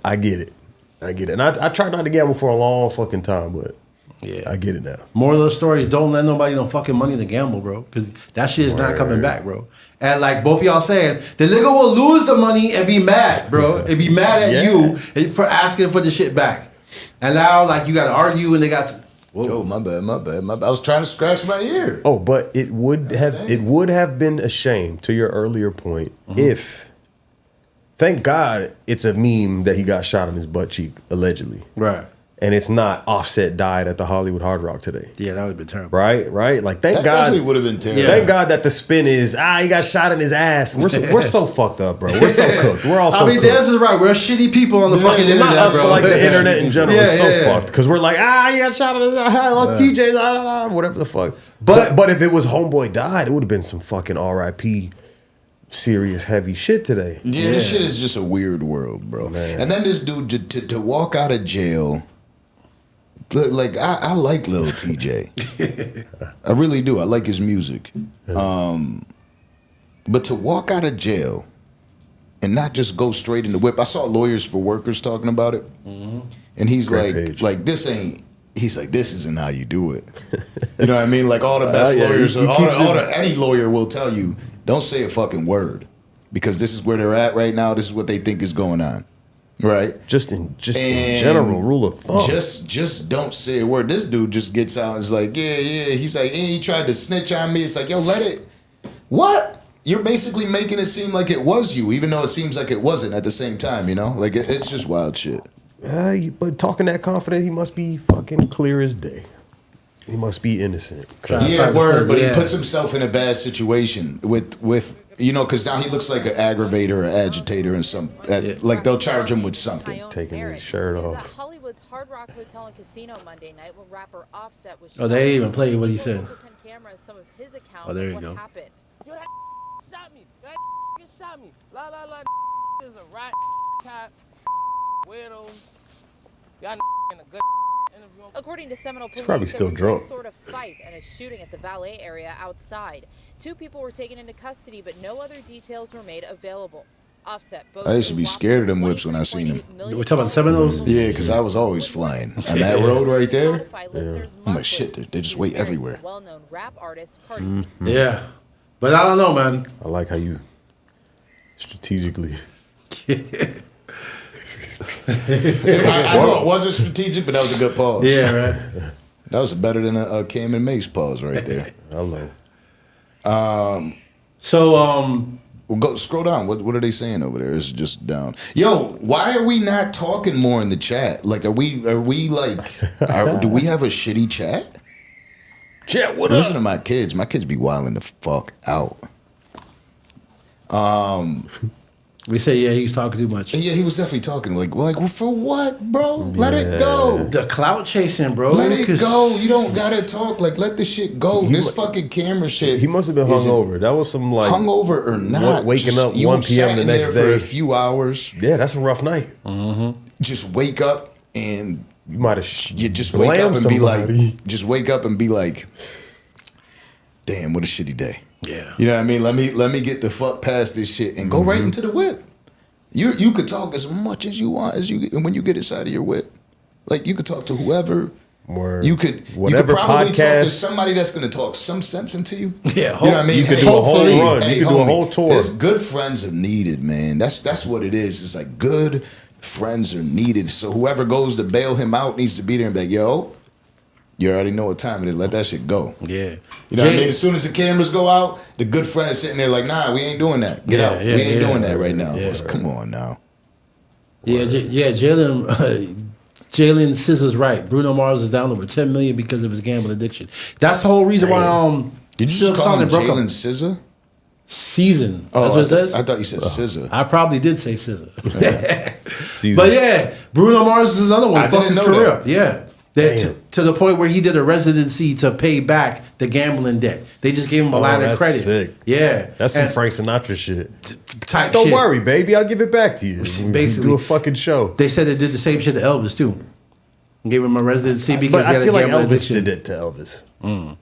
I get it. And I tried not to gamble for a long fucking time, but I get it now. More of those stories, don't let nobody no fucking money to gamble, bro. Because that shit is not coming back, bro. And like both of y'all saying, the nigga will lose the money and be mad, bro. And be mad at you for asking for the shit back. And now, like, you got to argue and they got to... Whoa. Oh, my bad. I was trying to scratch my ear. Oh, but it would have been a shame, to your earlier point, if... Thank God it's a meme that he got shot in his butt cheek, allegedly. Right. and it's not Offset died at the Hollywood Hard Rock today. Yeah, that would have been terrible. Right? Like, thank That God. definitely would have been terrible. Thank God that the spin is, he got shot in his ass. We're so fucked up, bro. We're so cooked. We're all so cooked. Danza is right. We're shitty people on the fucking internet, Not us, bro. but like the internet in general is so Yeah. fucked. Because we're like, he got shot in his ass. I love TJ, whatever the fuck. But if it was Homeboy died, it would have been some fucking RIP serious heavy shit today. Yeah, this shit is just a weird world, bro. Man. And then this dude to walk out of jail. Like I like Lil TJ. I really do. I like his music. But to walk out of jail and not just go straight in the whip. I saw Lawyers for Workers talking about it. And he's Great page. this isn't how you do it. You know what I mean? Like all the best Yeah, lawyers, he any lawyer will tell you, don't say a fucking word. Because this is where they're at right now. This is what they think is going on. Right? Just in general, rule of thumb. Just don't say a word. This dude just gets out and is like, yeah. He's like, he tried to snitch on me. It's like, yo, let it. What? You're basically making it seem like it was you, even though it seems like it wasn't at the same time, you know? Like, it's just wild shit. But talking that confident, he must be fucking clear as day. He must be innocent. Yeah, word, but he puts himself in a bad situation with you know, because now he looks like an aggravator or agitator and like they'll charge him with something. Taking his shirt off. At Hollywood's Hard Rock Hotel and Casino Monday night, when rapper Offset was Oh, they even played what he said. Local 10 cameras, some of his accounts Oh, there of you what go. happened. Yo, that shot me. That shot me. La la la. Is a rat cat weirdo. Y'all in a good interview. According to Seminole Police, probably there still was drunk. some sort of fight and a shooting at the valet area outside. 2 people were taken into custody, but no other details were made available. Offset. I used to be scared of them whips when I seen them. We're talking about Seminoles? Yeah, because I was always flying on that road right there. Yeah. I'm like, shit, they just wait everywhere. Well-known rap artist Cardi B. Yeah. But I don't know, man. I like how you strategically. I know it wasn't strategic, but that was a good pause. Yeah, right. That was better than a Cam and Mace pause right there. Hello. Well, go scroll down. What are they saying over there? It's just down. Yo, why are we not talking more in the chat? Like, are we like? Do we have a shitty chat? Chat, what Listen up? to my kids. My kids be wilding the fuck out. We say, yeah, he's talking too much. Yeah, he was definitely talking like well, for what, bro? Let it go. The clout chasing, bro. Let it go. You don't gotta talk. Like, let the shit go. This fucking camera shit. He must have been hungover. That was some like hungover or not. waking up you 1 p.m. sat the in next there for day. a few hours. Yeah, that's a rough night. Just wake up and You might have. you just wake up and be like, just wake up and be like, damn, what a shitty day. Yeah. You know what I mean? Let me get the fuck past this shit and go right into the whip. You could talk as much as you want when you get inside of your whip. Like, you could talk to whoever. Word. You could Whatever probably talk to podcast. somebody that's going to talk some sense into you. Yeah, you know what I mean. you could do a whole Hopefully- run. You could do a whole tour. There's good friends are needed, man. That's what it is. It's like good friends are needed. So whoever goes to bail him out needs to be there and be like, yo, you already know what time it is. Let that shit go. Yeah. You know what I mean? As soon as the cameras go out, the good friend is sitting there like, nah, we ain't doing that. Get out. We ain't doing that right now. Yeah. Come on now. Yeah, Jalen Scissor's right. Bruno Mars is down over 10 million because of his gambling addiction. That's the whole reason why Did you Silk just call him Sonic broke Jalen up. Scissor? Season. Oh, That's what it says. I thought you said Scissor. I probably did say Scissor. Season. But yeah, Bruno Mars is another one. I Fucked didn't his know career that. up. Yeah. To the point where he did a residency to pay back the gambling debt. They just gave him a lot of that's credit. sick. Yeah. That's some And Frank Sinatra shit. type Don't shit. worry, baby. I'll give it back to you. Basically. Do a fucking show. They said they did the same shit to Elvis too. Gave him a residency because But he had I feel a like gambling Elvis addiction. did it to Elvis.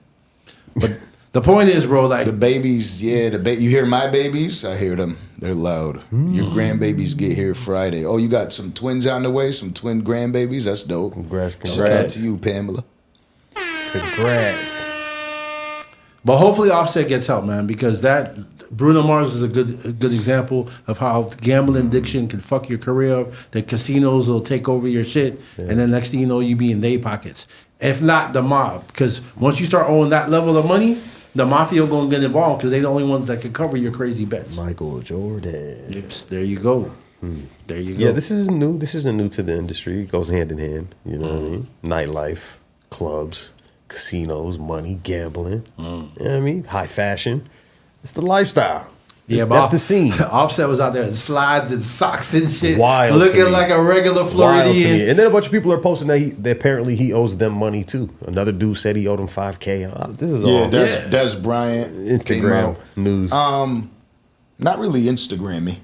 But the point is, bro, like The babies, yeah, you hear my babies? I hear them. They're loud. Your grandbabies get here Friday. Oh, you got some twins on the way? Some twin grandbabies? That's dope. Congrats. Shout out to you, Pamela. Congrats. But hopefully Offset gets help, man, because that Bruno Mars is a good example of how gambling addiction can fuck your career up. The casinos will take over your shit, and then next thing you know, you be in their pockets. If not the mob, because once you start owing that level of money, the mafia gonna get involved because they're the only ones that can cover your crazy bets. Michael Jordan. Yips, there you go. There you go. Yeah, this is new. This isn't new to the industry. It goes hand in hand. You know what I mean? Nightlife, clubs, casinos, money, gambling. You know what I mean? High fashion. It's the lifestyle. That's the scene. Offset was out there in slides and socks and shit, Wild looking like a regular Wild to Floridian. me. And then a bunch of people are posting that apparently he owes them money too. Another dude said he owed him $5K. This is all Des Bryant Instagram news. Not really Instagrammy.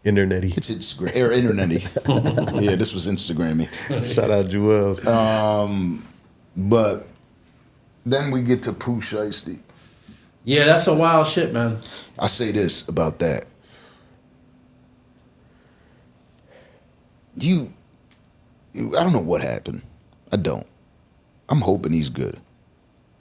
Internety. It's Instagram or internety. Yeah, this was Instagrammy. Shout out Jewels. But then we get to Pooh Sheisty. Yeah, that's some wild shit, man. I say this about that. I don't know what happened. I don't. I'm hoping he's good.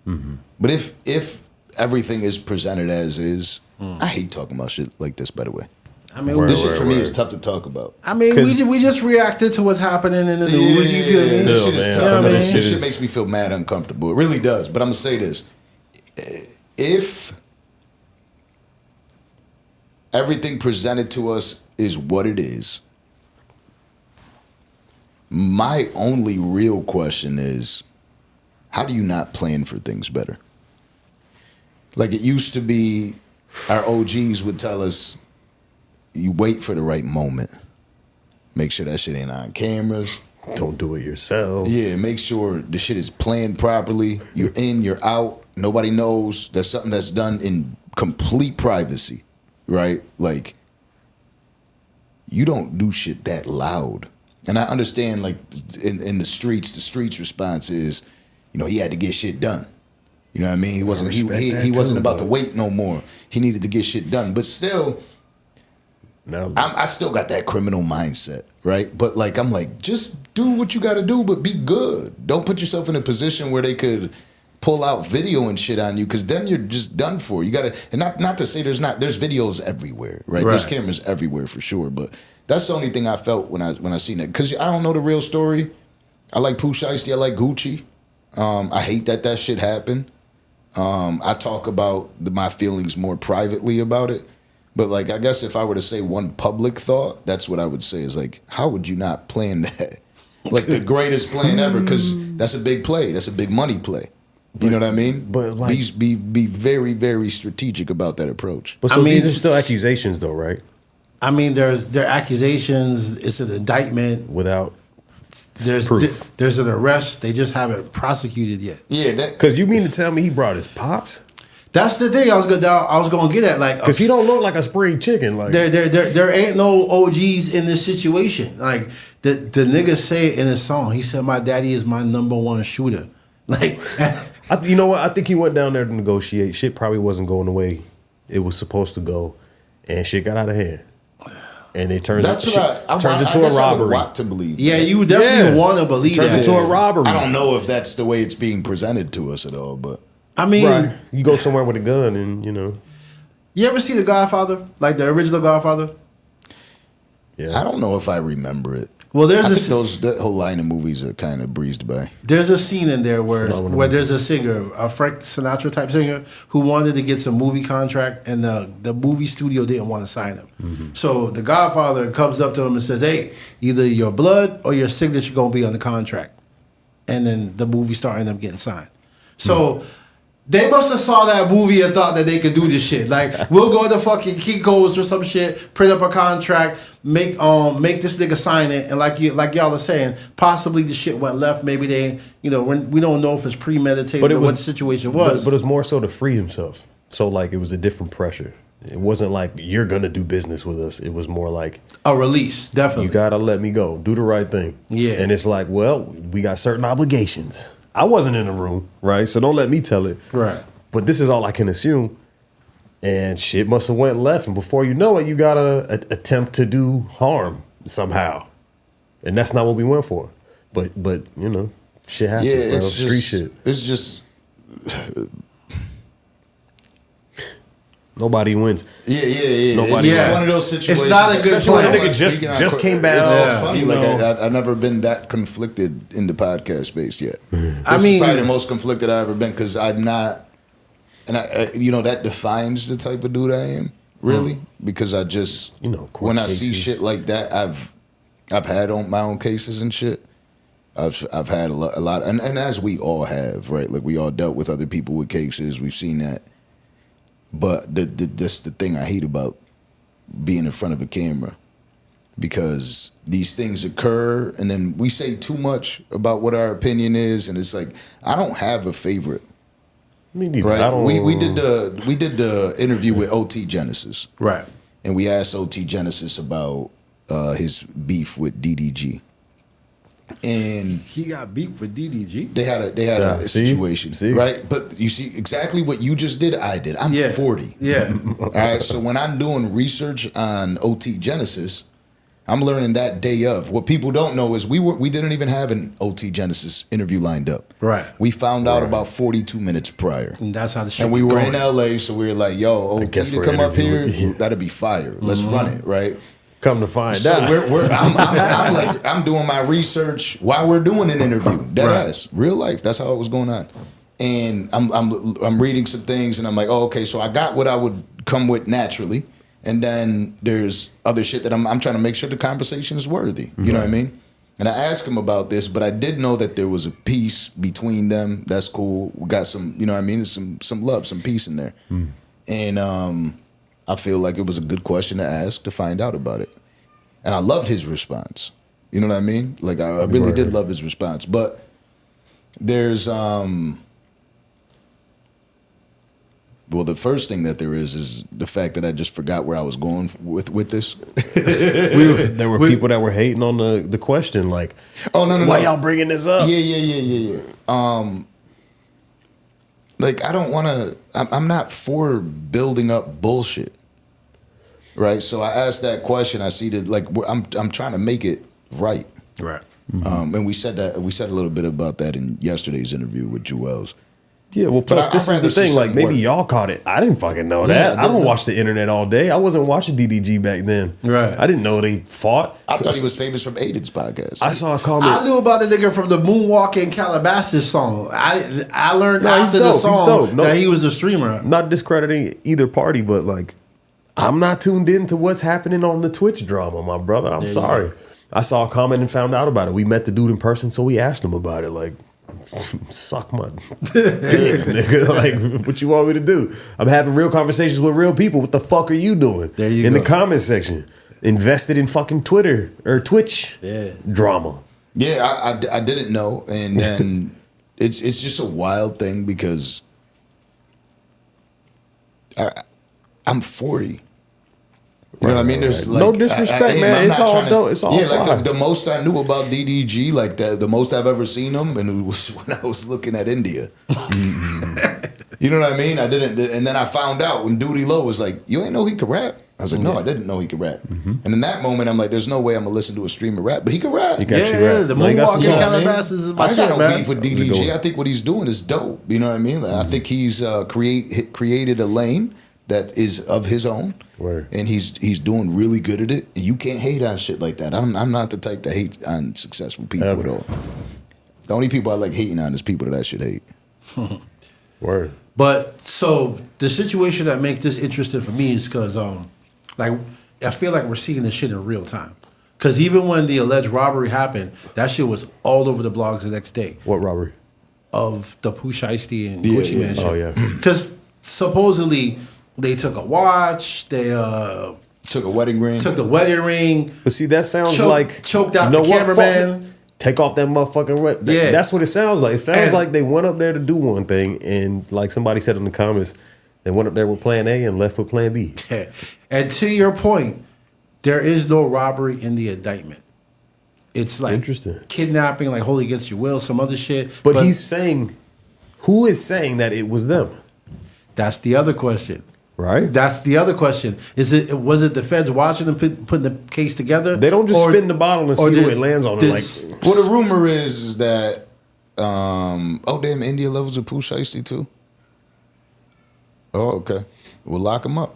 But if everything is presented as is, I hate talking about shit like this, by the way. I mean, This shit for me is tough to talk about. I mean, we just reacted to what's happening in the news. You feel me? This shit is tough. You know what I mean? This shit makes me feel mad uncomfortable. It really does. But I'm going to say this. If everything presented to us is what it is, my only real question is, how do you not plan for things better? Like it used to be, our OGs would tell us, you wait for the right moment. Make sure that shit ain't on cameras. Don't do it yourself. Yeah, make sure the shit is planned properly. You're in, you're out. Nobody knows. That's something that's done in complete privacy, right? Like, you don't do shit that loud. And I understand, like, in the streets response is, you know, he had to get shit done. You know what I mean? He wasn't about to wait no more. He needed to get shit done. But still, no, I still got that criminal mindset, right? But like, I'm like, just do what you got to do, but be good. Don't put yourself in a position where they could pull out video and shit on you, because then you're just done for. You gotta, and not to say there's videos everywhere, right? There's cameras everywhere for sure, but that's the only thing I felt when I seen it, because I don't know the real story. I like Pooh Sheisty, I like Gucci. I hate that shit happened. I talk about my feelings more privately about it, but like, I guess if I were to say one public thought, that's what I would say is like, how would you not plan that? Like the greatest plan ever, because that's a big play. That's a big money play. You know what I mean? But like, be very, very strategic about that approach. But so these are still accusations, though, right? I mean, they're accusations. It's an indictment Without proof. There's an arrest. They just haven't prosecuted yet. Yeah, because you mean to tell me he brought his pops? That's the thing I was gonna get at. Like, because he don't look like a spring chicken. Like there ain't no OGs in this situation. Like the nigga say it in his song. He said, "My daddy is my #1 shooter." Like, you know what? I think he went down there to negotiate. Shit probably wasn't going the way it was supposed to go, and shit got out of hand. And it turns into a robbery. I want to believe. Yeah, you definitely want to believe that. Turns into a robbery. I don't know if that's the way it's being presented to us at all, but I mean, you go somewhere with a gun, and you know. You ever see The Godfather, like the original Godfather? Yeah, I don't know if I remember it. Well, that whole line of movies are kind of breezed by. There's a scene in there where there's a singer, a Frank Sinatra type singer, who wanted to get some movie contract, and the movie studio didn't want to sign him. Mm-hmm. So the Godfather comes up to him and says, "Hey, either your blood or your signature gonna be on the contract," and then the movie star ended up getting signed. So. They must have saw that movie and thought that they could do this shit. Like, we'll go to fucking Kinko's or some shit, print up a contract, make this nigga sign it, and like y'all are saying, possibly the shit went left. Maybe they, we don't know if it's premeditated or what the situation was. But it was more so to free himself. So like, it was a different pressure. It wasn't like, you're gonna do business with us. It was more like a release. Definitely, you gotta let me go. Do the right thing. Yeah, and it's like, well, we got certain obligations. I wasn't in the room, right? So don't let me tell it. Right. But this is all I can assume. And shit must have went left. And before you know it, you got to attempt to do harm somehow. And that's not what we went for. But shit happens, bro. It's Street shit. It's just... Nobody wins. Yeah. Nobody it's one of those situations. It's not a good especially when a plan. nigga just came back. It's funny. Like I've never been that conflicted in the podcast space yet. I mean, probably the most conflicted I've ever been, because I'm not, and that defines the type of dude I am. really, because I just court when I see cases. shit like that, I've had on my own cases and shit. I've had a lot, and as we all have, right? Like we all dealt with other people with cases. We've seen that, but that's the thing I hate about being in front of a camera, because these things occur, and then we say too much about what our opinion is, and it's like I don't have a favorite. Me neither. Right. I don't, We did the interview with OT Genesis. Right. And we asked OT Genesis about his beef with DDG. And He got beat with DDG. they had a See? situation. See? Right? But you see exactly what you just did, I did. I'm 40. Yeah. All right. So when I'm doing research on OT Genesis, I'm learning that day of. What people don't know is we didn't even have an OT Genesis interview lined up. Right. We found out about 42 minutes prior. And that's how the shit And we was were going. in LA, so we were like, yo, OT guess to we're come up here, interviewing. that'd be fire. Let's run it, right? Come to find So out. I'm doing my research while we're doing an interview. Dead ass. Real life. That's how it was going on. And I'm reading some things and I'm like, oh, okay, so I got what I would come with naturally. And then there's other shit that I'm trying to make sure the conversation is worthy. You know what I mean? And I asked him about this, but I did know that there was a peace between them. That's cool. We got some, you know what I mean? There's some love, some peace in there. And I feel like it was a good question to ask to find out about it. And I loved his response. You know what I mean? Like I really did love his response. But there's well, the first thing that there is the fact that I just forgot where I was going with this. There were people that were hating on the question, like, Oh no! why y'all bringing this up? Yeah. Like I don't want to. I'm not for building up bullshit, right? So I asked that question. I see that like I'm trying to make it right, Right. and we said a little bit about that in yesterday's interview with Joel's. Yeah, well, plus I'd this is rather the see thing. Like, something maybe work. y'all caught it. I didn't fucking know Yeah, that. I I don't didn't watch the internet all day. I wasn't watching DDG back then. Right. I didn't know they fought. I thought he was famous from Aiden's podcast. I saw a I comment. knew about the nigga from the Moonwalk in Calabasas song. I learned No, he's after the dope. He's song dope. No. that he was a streamer. Not discrediting either party, but like, I'm not tuned into what's happening on the Twitch drama, my brother. I'm sorry. I saw a comment and found out about it. We met the dude in person, so we asked him about it. Like, suck my dick, nigga. Like, what you want me to do? I'm having real conversations with real people. What the fuck are you doing? There you in go. the comment section. Invested in fucking Twitter or Twitch drama. Yeah, I didn't know, and then it's just a wild thing because I'm 40. You know what I mean? There's like No disrespect, man. I'm It's not all trying to- dope. It's all yeah. Like fly. the most I knew about DDG, like the most I've ever seen him, and it was when I was looking at India. You know what I mean? I didn't, and then I found out when Duty Low was like, "You ain't know he could rap." I was like, "No, I didn't know he could rap." And in that moment, I'm like, "There's no way I'm gonna listen to a streamer rap, but he could rap." He got you Yeah, right. the No, he got Moonwalk some in sauce. Calabasas is my I shit, got no man. beef with Good DDG. one. I think what he's doing is dope. You know what I mean? Like, I think he's created a lane that is of his own, Word. and he's doing really good at it. And you can't hate on shit like that. I'm not the type to hate on successful people Ever. at all. The only people I like hating on is people that I should hate. Word. But so the situation that make this interesting for me is because like I feel like we're seeing this shit in real time. Because even when the alleged robbery happened, that shit was all over the blogs the next day What robbery? of the Pooh Sheisty and Yeah, Gucci yeah. Man shit. Oh, yeah. Because supposedly they took a watch, they Took a wedding ring. took the wedding ring, But see, that sounds Choke- like choked out you know the what? cameraman. Fuck it. Take off that motherfucking red. Yeah. That's what it sounds like. It sounds And- like they went up there to do one thing, and like somebody said in the comments, they went up there with Plan A and left with Plan B. And to your point, there is no robbery in the indictment. It's like Interesting. kidnapping, like wholly against your will, some other shit. But he's saying, who is saying that it was them? That's the other question. Right? That's the other question. Was it the feds watching them putting the case together? They don't just Or- spin the bottle and or see did- who it lands on. did- Like, Well, the rumor is that, oh damn, India levels of Pooh Shiesty too. Oh, okay. We'll lock him up.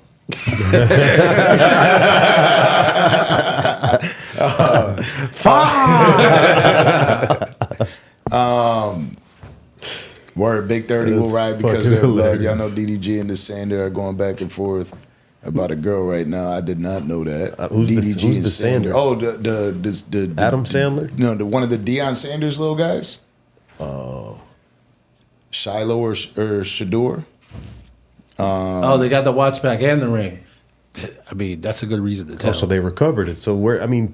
Word, Big 30 will That's ride because fucking they're blood. hilarious. Y'all know DDG and the Sander are going back and forth. about a girl right now. I did not know that. Who's DDG the and Sanders? Oh, the Adam Sandler? No, the one of the Deion Sanders little guys. Shiloh or Shador. Oh, they got the watch back and the ring. I mean, that's a good reason to tell. Oh, so they recovered it. So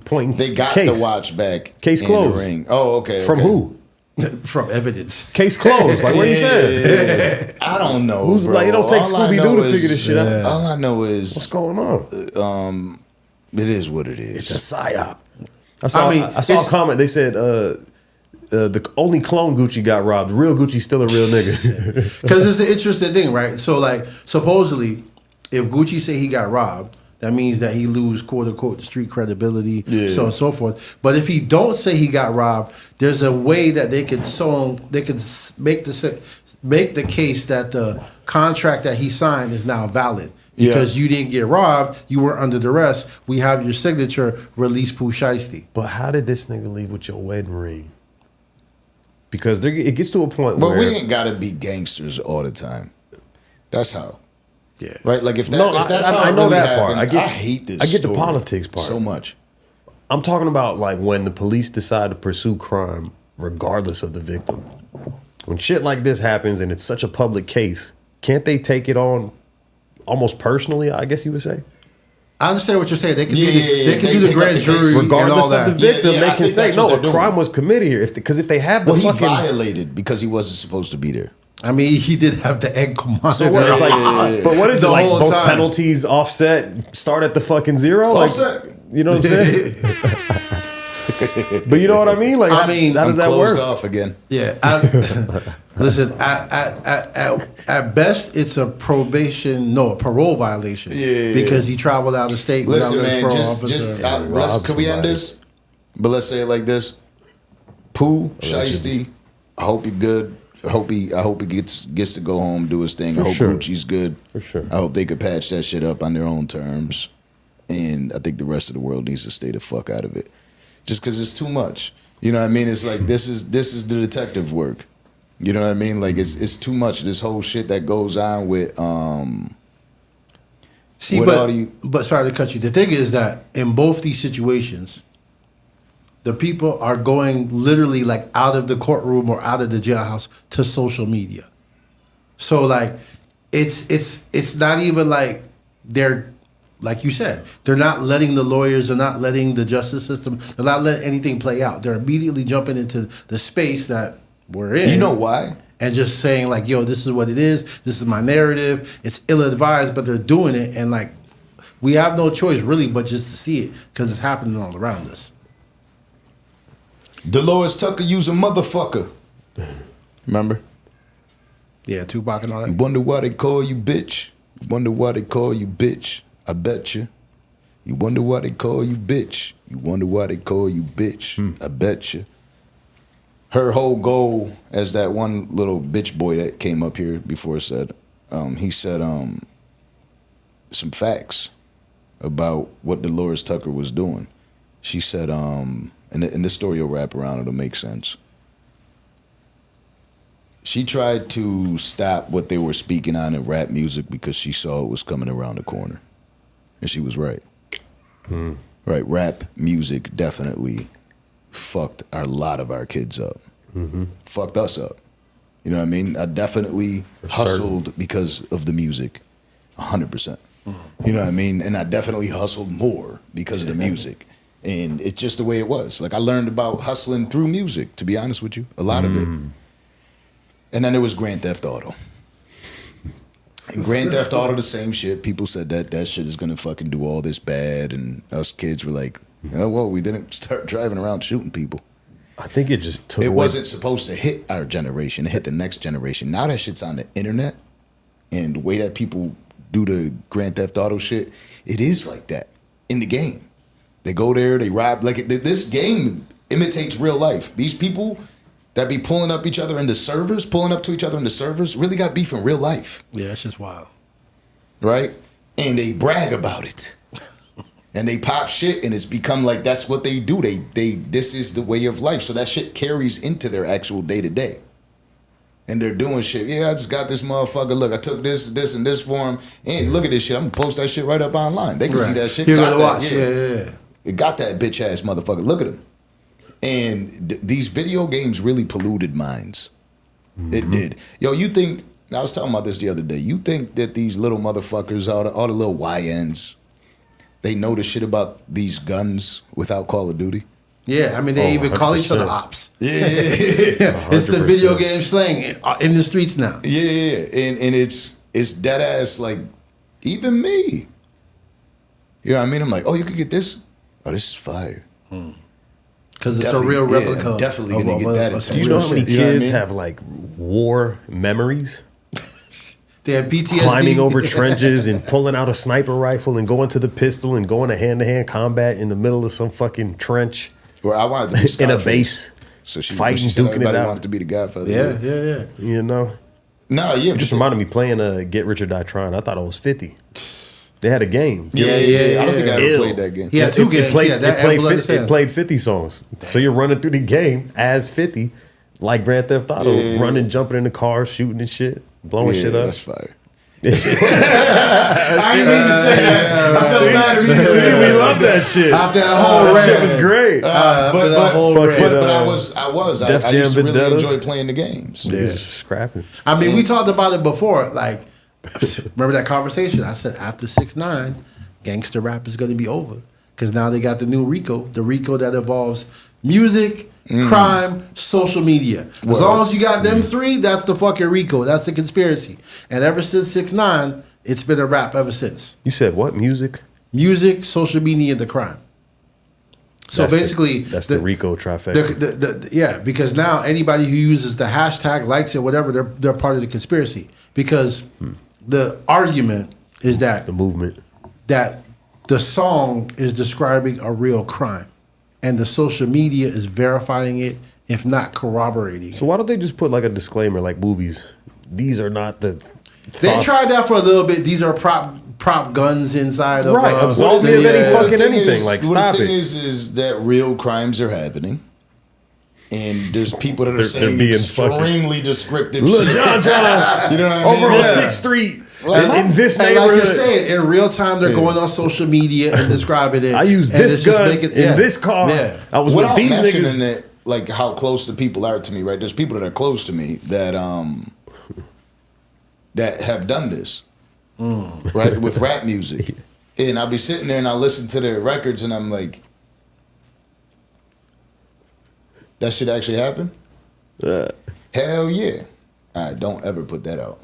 point. They got case. the watch back. Case and closed. The ring. Oh, okay. From okay. who? From evidence. Case closed. Like what you said. I don't know. Who's bro. like it don't take All I Scooby know Doo to is- figure this shit out. All I know is What's going on? it is what it is. It's a psyop. I saw it's- a comment. They said the only clone Gucci got robbed. The real Gucci's still a real nigga. Because it's an interesting thing, right? So, like, supposedly, if Gucci say he got robbed, that means that he lose quote unquote street credibility, so on and so forth. But if he don't say he got robbed, there's a way that they could make the case that the contract that he signed is now valid because you didn't get robbed, you were under duress. We have your signature. Release Pooh Sheisty. But how did this nigga leave with your wedding ring? Because it gets to a point But where we ain't gotta be gangsters all the time. That's how. Yeah. Right? Like if that's how I it know really that part. happened, I hate this. I get the story politics part so much. I'm talking about like when the police decide to pursue crime regardless of the victim. When shit like this happens and it's such a public case, can't they take it on almost personally, I guess you would say? I understand what you're saying. They can They do the pick up grand the case jury Regardless and all of the that. victim, Yeah, they I can think say, that's what no, a they're doing. crime was committed here. Because if they have the Well, he fucking... violated because he wasn't supposed to be there. I mean, he did have the egg monitor. So what, it's like, but what is The it like? whole Both time. penalties offset, start at the fucking zero. Offset. Like, you know what I'm saying? But you know what I mean? Like, I mean, how does I'm that closed work? off again. Yeah. Listen, at best, it's a parole violation. Yeah. Because he traveled out of state Listen, without his man, parole just officer. could we end this? But let's say it like this: Pooh, Allegedly. Sheisty. I hope you're good. I hope he gets to go home, do his thing. For I hope sure. Gucci's good. For sure. I hope they could patch that shit up on their own terms. And I think the rest of the world needs to stay the fuck out of it, just because it's too much. You know what I mean? It's like this is the detective work. You know what I mean? Like it's too much. This whole shit that goes on with See, what all you- but sorry to cut you. The thing is that in both these situations, the people are going literally like out of the courtroom or out of the jailhouse to social media. So like, it's not even like they're, like you said, they're not letting the lawyers, they're not letting the justice system, they're not letting anything play out. They're immediately jumping into the space that we're in. You know why? And just saying like, yo, this is what it is. This is my narrative. It's ill-advised, but they're doing it. And like, we have no choice really but just to see it because it's happening all around us. Dolores Tucker, use a motherfucker. Remember? Yeah, Tupac and all You that. wonder why they call you bitch. You wonder why they call you bitch. I bet you. You wonder why they call you bitch. You wonder why they call you bitch. I bet you. Her whole goal, as that one little bitch boy that came up here before said, he said some facts about what Dolores Tucker was doing. She said, and this story will wrap around, it'll make sense. She tried to stop what they were speaking on in rap music because she saw it was coming around the corner. And she was right. Right, rap music definitely fucked a lot of our kids up. Fucked us up. You know what I mean? I definitely hustled because of the music. 100%. You know what I mean? And I definitely hustled more because of the music. And it's just the way it was. Like I learned about hustling through music, to be honest with you. A lot of it. And then there was Grand Theft Auto. And Grand Theft Auto, the same shit. People said that shit is gonna fucking do all this bad, and us kids were like, oh, well, we didn't start driving around shooting people. I think it just took It away- wasn't supposed to hit our generation, it hit the next generation. Now that shit's on the internet, and the way that people do the Grand Theft Auto shit, it is like that in the game. They go there, they rob. Like this game imitates real life. These people that be pulling up to each other in the servers, really got beef in real life, Yeah, it's just wild. right? And they brag about it. And they pop shit, and it's become like that's what they do. They this is the way of life. So that shit carries into their actual day to day. And they're doing shit. Yeah, I just got this motherfucker. Look, I took this, and this for him. And look at this shit. I'm gonna post that shit right up online. They can see that shit. You're got gonna that, watch. Yeah. It got that bitch ass motherfucker. Look at him. And these video games really polluted minds. It did. Yo, you think, I was talking about this the other day. You think that these little motherfuckers, all the little YNs, they know the shit about these guns without Call of Duty? Yeah, I mean, they even call each other 100%. ops. Yeah. It's the video game slang in the streets now. Yeah. And it's dead ass, like, even me. You know what I mean? I'm like, oh, you could get this? Oh, this is fire. Because it's a real replica. I'm definitely going to get that. Do you know how many You know what I kids mean? have like war memories? They have PTSD. Climbing over trenches and pulling out a sniper rifle and going to the pistol and going to hand-to-hand combat in the middle of some fucking trench Where I wanted to be in a Scarface. base. So she fighting, said duking it everybody out. wanted to be the Godfather. Yeah. You know? No, yeah. It just reminded me playing Get Rich or Die Trying. I thought I was 50. They had a game. Yeah. I don't think I ever Ill. played that game. He had two games. It played, yeah, that it, played and Blood 50, and it played 50 songs. So you're running through the game as 50, like Grand Theft Auto, running, jumping in the car, shooting and shit, blowing shit up. That's fire. I didn't mean to say that. I felt bad at me to say We that. love that shit. After that whole That rant. shit was great. After that whole fuck rant. it But up. I Def Jam used to really Vendetta. enjoy playing the games. It was scrapping. I mean, we talked about it before. Like, remember that conversation? I said after 6ix9ine, gangster rap is going to be over because now they got the new RICO, the RICO that involves music, crime, social media. As long as you got them three, that's the fucking RICO. That's the conspiracy. And ever since 6ix9ine, it's been a rap ever since. You said what? Music? Music, social media, the crime. So That's basically, that's the Rico trifecta. yeah, because now anybody who uses the hashtag, likes it, whatever, they're part of the conspiracy. Because the argument is that The movement. that the song is describing a real crime, and the social media is verifying it, if not corroborating So it. why don't they just put like a disclaimer, like movies? These are not the. They thoughts. tried that for a little bit. These are prop guns inside of Right, absolve me of any yeah. fucking The thing anything. is- Like, well, stop the thing it. is that real crimes are happening. And there's people that are They're saying being extremely descriptive Look, shit. John, You know what I mean? over on Yeah. 6th Street Like, in this And like neighborhood. you're saying, in real time, they're going on social media and describing it. I used and this it's just gun making- in this car. Yeah. I was with Without these mentioning niggas. that, like how close the people are to me, right? There's people that are close to me that that have done this, right, with rap music, and I'll be sitting there and I listen to their records and I'm like, that shit actually happened? Hell yeah! All right, don't ever put that out.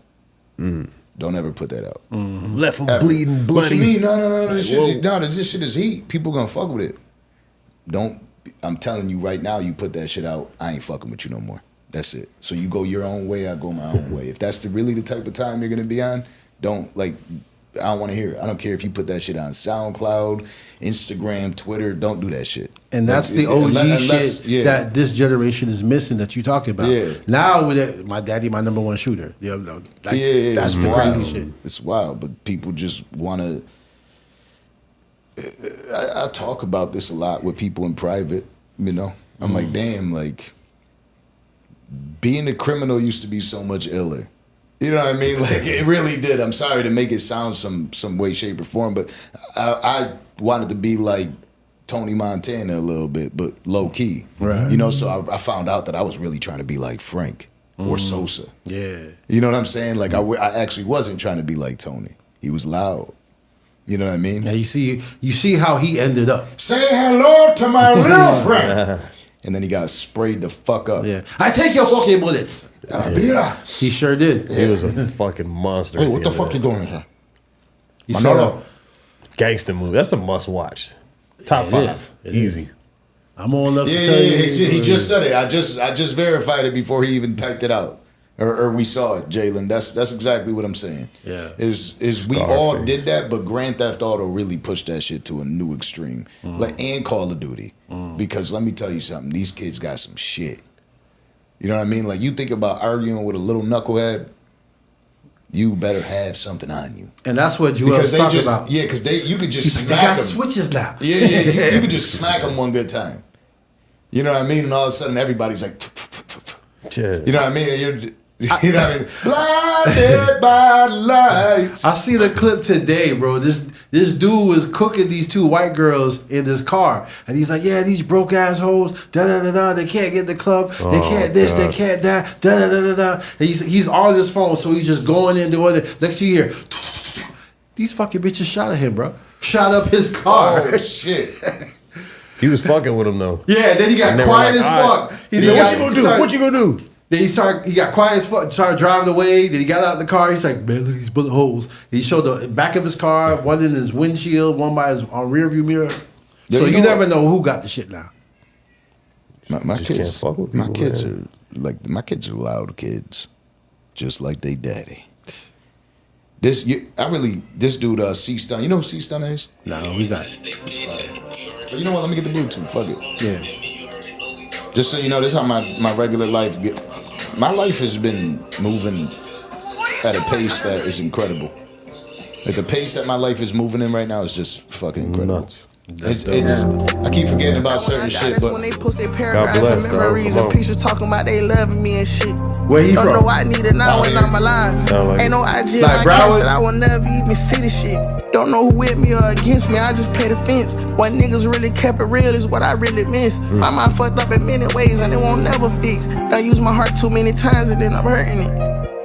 Don't ever put that out. Left him Ever. bleeding What bloody. you mean? No. This Whoa. shit, this shit is heat. People gonna fuck with it. Don't. I'm telling you right now. You put that shit out. I ain't fucking with you no more. That's it. So you go your own way. I go my own way. If that's really the type of time you're gonna be on, don't like. I don't want to hear it. I don't care if you put that shit on SoundCloud, Instagram, Twitter. Don't do that shit. And that's Like, the OG unless- shit yeah. that this generation is missing that you talking about. Yeah. Now with it, my daddy, my number one shooter. Yeah, like, Yeah, that's it's the wild. crazy shit. It's wild, but people just want to. I talk about this a lot with people in private. You know, I'm like, damn, like being a criminal used to be so much iller. You know what I mean? Like it really did. I'm sorry to make it sound some way, shape, or form, but I wanted to be like Tony Montana a little bit, but low key. Right. You know, so I found out that I was really trying to be like Frank or Sosa. Yeah. You know what I'm saying? Like I actually wasn't trying to be like Tony. He was loud. You know what I mean? Now you see how he ended up. Say hello to my little friend. And then he got sprayed the fuck up. Yeah. I take your fucking bullets. Mira. He sure did. He was a fucking monster. Hey, at what the end fuck of you that. doing in here? You Manolo. said, Gangster movie. That's a must watch. Top it 5. is. It Easy. I'm old enough Yeah, to tell you. he just said it. I just verified it before he even typed it out. Or we saw it, Jalen. That's exactly what I'm saying. Yeah. Is we all Scarface. did that, but Grand Theft Auto really pushed that shit to a new extreme. Like and Call of Duty. Because let me tell you something, these kids got some shit. You know what I mean? Like you think about arguing with a little knucklehead, you better have something on you. And that's what Joel's they talking just about. yeah, because you could just They smack got them. switches now. Yeah, you could just smack them one good time. You know what I mean? And all of a sudden everybody's like, Yeah. you know what I mean? And You know what I mean? Blinded by lights. I seen a clip today, bro. This dude was cooking these 2 white girls in this car, and he's like, "Yeah, these broke assholes, da da da da. They can't get in the club. They can't this. They can't that. Da da da da da." And he's on his phone, so he's just going in doing it. Next thing you hear, these fucking bitches shot at him, bro. Shot up his car. Oh shit. He was fucking with him though. Yeah, then he got quiet as fuck. He said, "What you gonna do? What you gonna do?" Then he got quiet as fuck, started driving away. Then he got out of the car. He's like, "Man, look at these bullet holes." He showed the back of his car, one in his windshield, one by his rear view mirror. Yeah, so you never what? know who got the shit now. My Just kids, can't fuck with my people, kids man. my kids are loud kids, just like they daddy. This dude C-Stun. You know who C-Stun is? No, he's not. But you know what? Let me get the Bluetooth. Fuck it. Yeah. Just so you know, this is how my regular life get. My life has been moving at a pace that is incredible. Like the pace that my life is moving in right now is just fucking incredible. Nuts. It's I keep forgetting about certain shit, but when they post their God paragraphs bless, and dog. memories Come and on. pictures talking about they loving me and shit. Where he Don't from? know I need it now Oh, when yeah. I'm alive. Sound like Ain't no Like IG in my Broward? cash that I will never even see the shit. Don't know who with me or against me, I just play the fence. What niggas really kept it real is what I really miss. My mind fucked up in many ways and it won't never fix. I use my heart too many times and then I'm hurting it.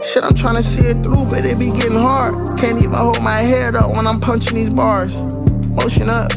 Shit, I'm trying to see it through, but it be getting hard. Can't even hold my head up when I'm punching these bars. Motion up,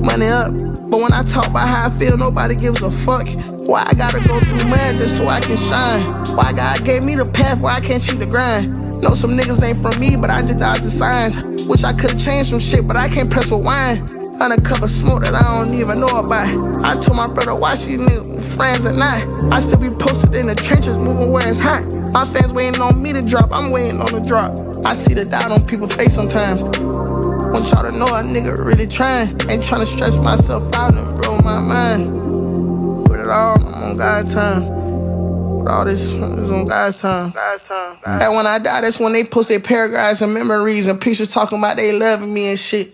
money up. But when I talk about how I feel, nobody gives a fuck. Why I gotta go through mud just so I can shine? Why God gave me the path where I can't cheat the grind? Know some niggas ain't from me, but I just dodged the signs. Wish I could've changed some shit, but I can't press rewind. Undercover smoke that I don't even know about. I told my brother, watch these niggas friends or not. I still be posted in the trenches, moving where it's hot. My fans waiting on me to drop, I'm waiting on the drop. I see the doubt on people's face sometimes. Want y'all to know a nigga really trying. Ain't trying to stress myself out and blow my mind. Put it all on God's time. Put all this is on God's time. And when I die, that's when they post their paragraphs and memories and pictures talking about they loving me and shit.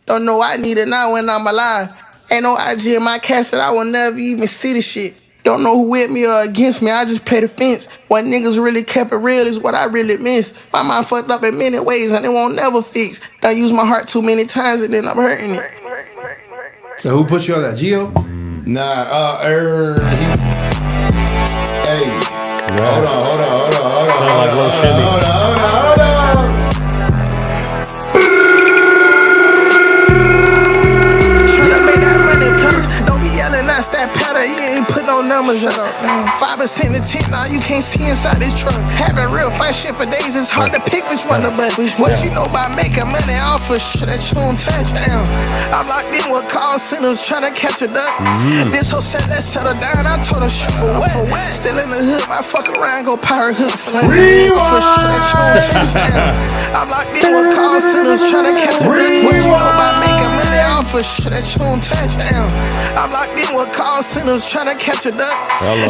Don't know I need it now when I'm alive. Ain't no IG in my cash that I will never even see the shit. Don't know who with me or against me, I just play the fence. What niggas really kept it real is what I really miss. My mind fucked up in many ways and it won't never fix. I use my heart too many times and then I'm hurting it. So who put you on that? Gio? nah. Hey, Right. hold on. Sound like Lil Shimmy. Hold on. Tryna make that money plus, don't be yelling out that powder, you ain't put no numbers up. 5% to 10, now you can't see inside this truck. Having real fun shit for days, it's hard to pick which one to bust. What you know about making money off of shit that you don't touch? Damn, I'm locked in with call centers tryna catch a duck. This whole set, let's settle down, I told her shit for what? Still in the hood, my fuck around, go pirate hooks. For shit that you don't touch, damn. I'm locked in with call centers tryna catch a duck. What you know about making money off of shit that you don't touch? Damn, I'm locked in with call centers tryna catch a duck.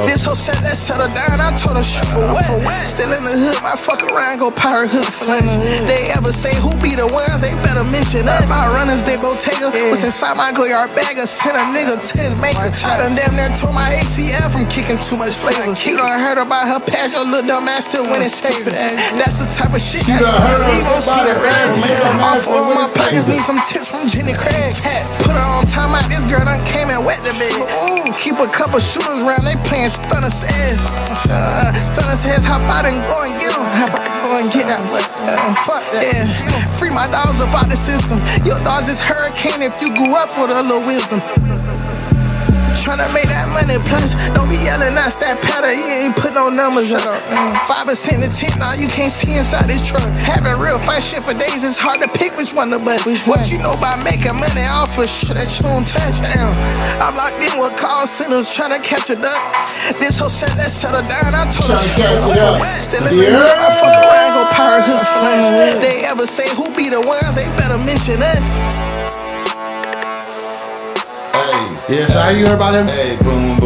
This whole set, let's settle down, I told her shit for what? Still in the hood, my fuck around, go pirate hooks. They ever say who be the ones, they better mention us. My runners, they Bottega. What's inside my Goyard bag, send a nigga to his maker. I done damn near tore my ACL from kicking too much flavor. You done heard about her past, your little dumb ass still winning safer. That's the type of shit that's you gon' see the rest. All four of my pockets need some tips from Jenny Craig. Put her on time out, this girl done came and wet the bed. Ooh, keep a couple shooters around, they playing stunner says. Stunner says, hop out and go and get them. Hop out, go and get that. Fuck that. Yeah. Free my dogs up out the system. Your dog just hurricane if you grew up with a little wisdom. Tryna make that money plus, don't be yelling out that powder, you ain't put no numbers up. 5% to 10, now you can't see inside this truck. Having real fun shit for days, it's hard to pick which one to bust. What you know about making money off of shit that you don't touch? Damn, I'm locked in with call centers tryna catch a duck. This whole set, let's settle down, I told her still in the hood, I fuck around, go pirate hooks. They ever say who be the ones, they better mention us. Yeah, so how you heard about him? Hey, boom.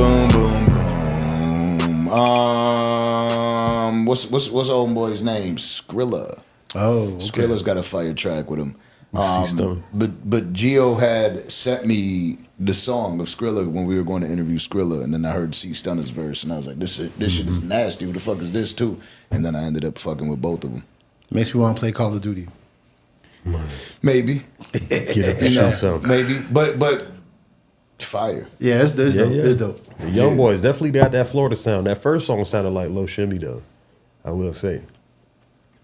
What's old boy's name? Skrilla. Oh, okay. Skrilla's got a fire track with him. C-Stone. But Gio had sent me the song of Skrilla when we were going to interview Skrilla, and then I heard C Stunner's verse, and I was like, this shit is nasty. What the fuck is this too? And then I ended up fucking with both of them. Makes me want to play Call of Duty. Maybe, Get up and show some. maybe, but fire. Yeah, it's dope. It's dope. The young boys definitely got that Florida sound. That first song sounded like Lil Shimmy though. I will say.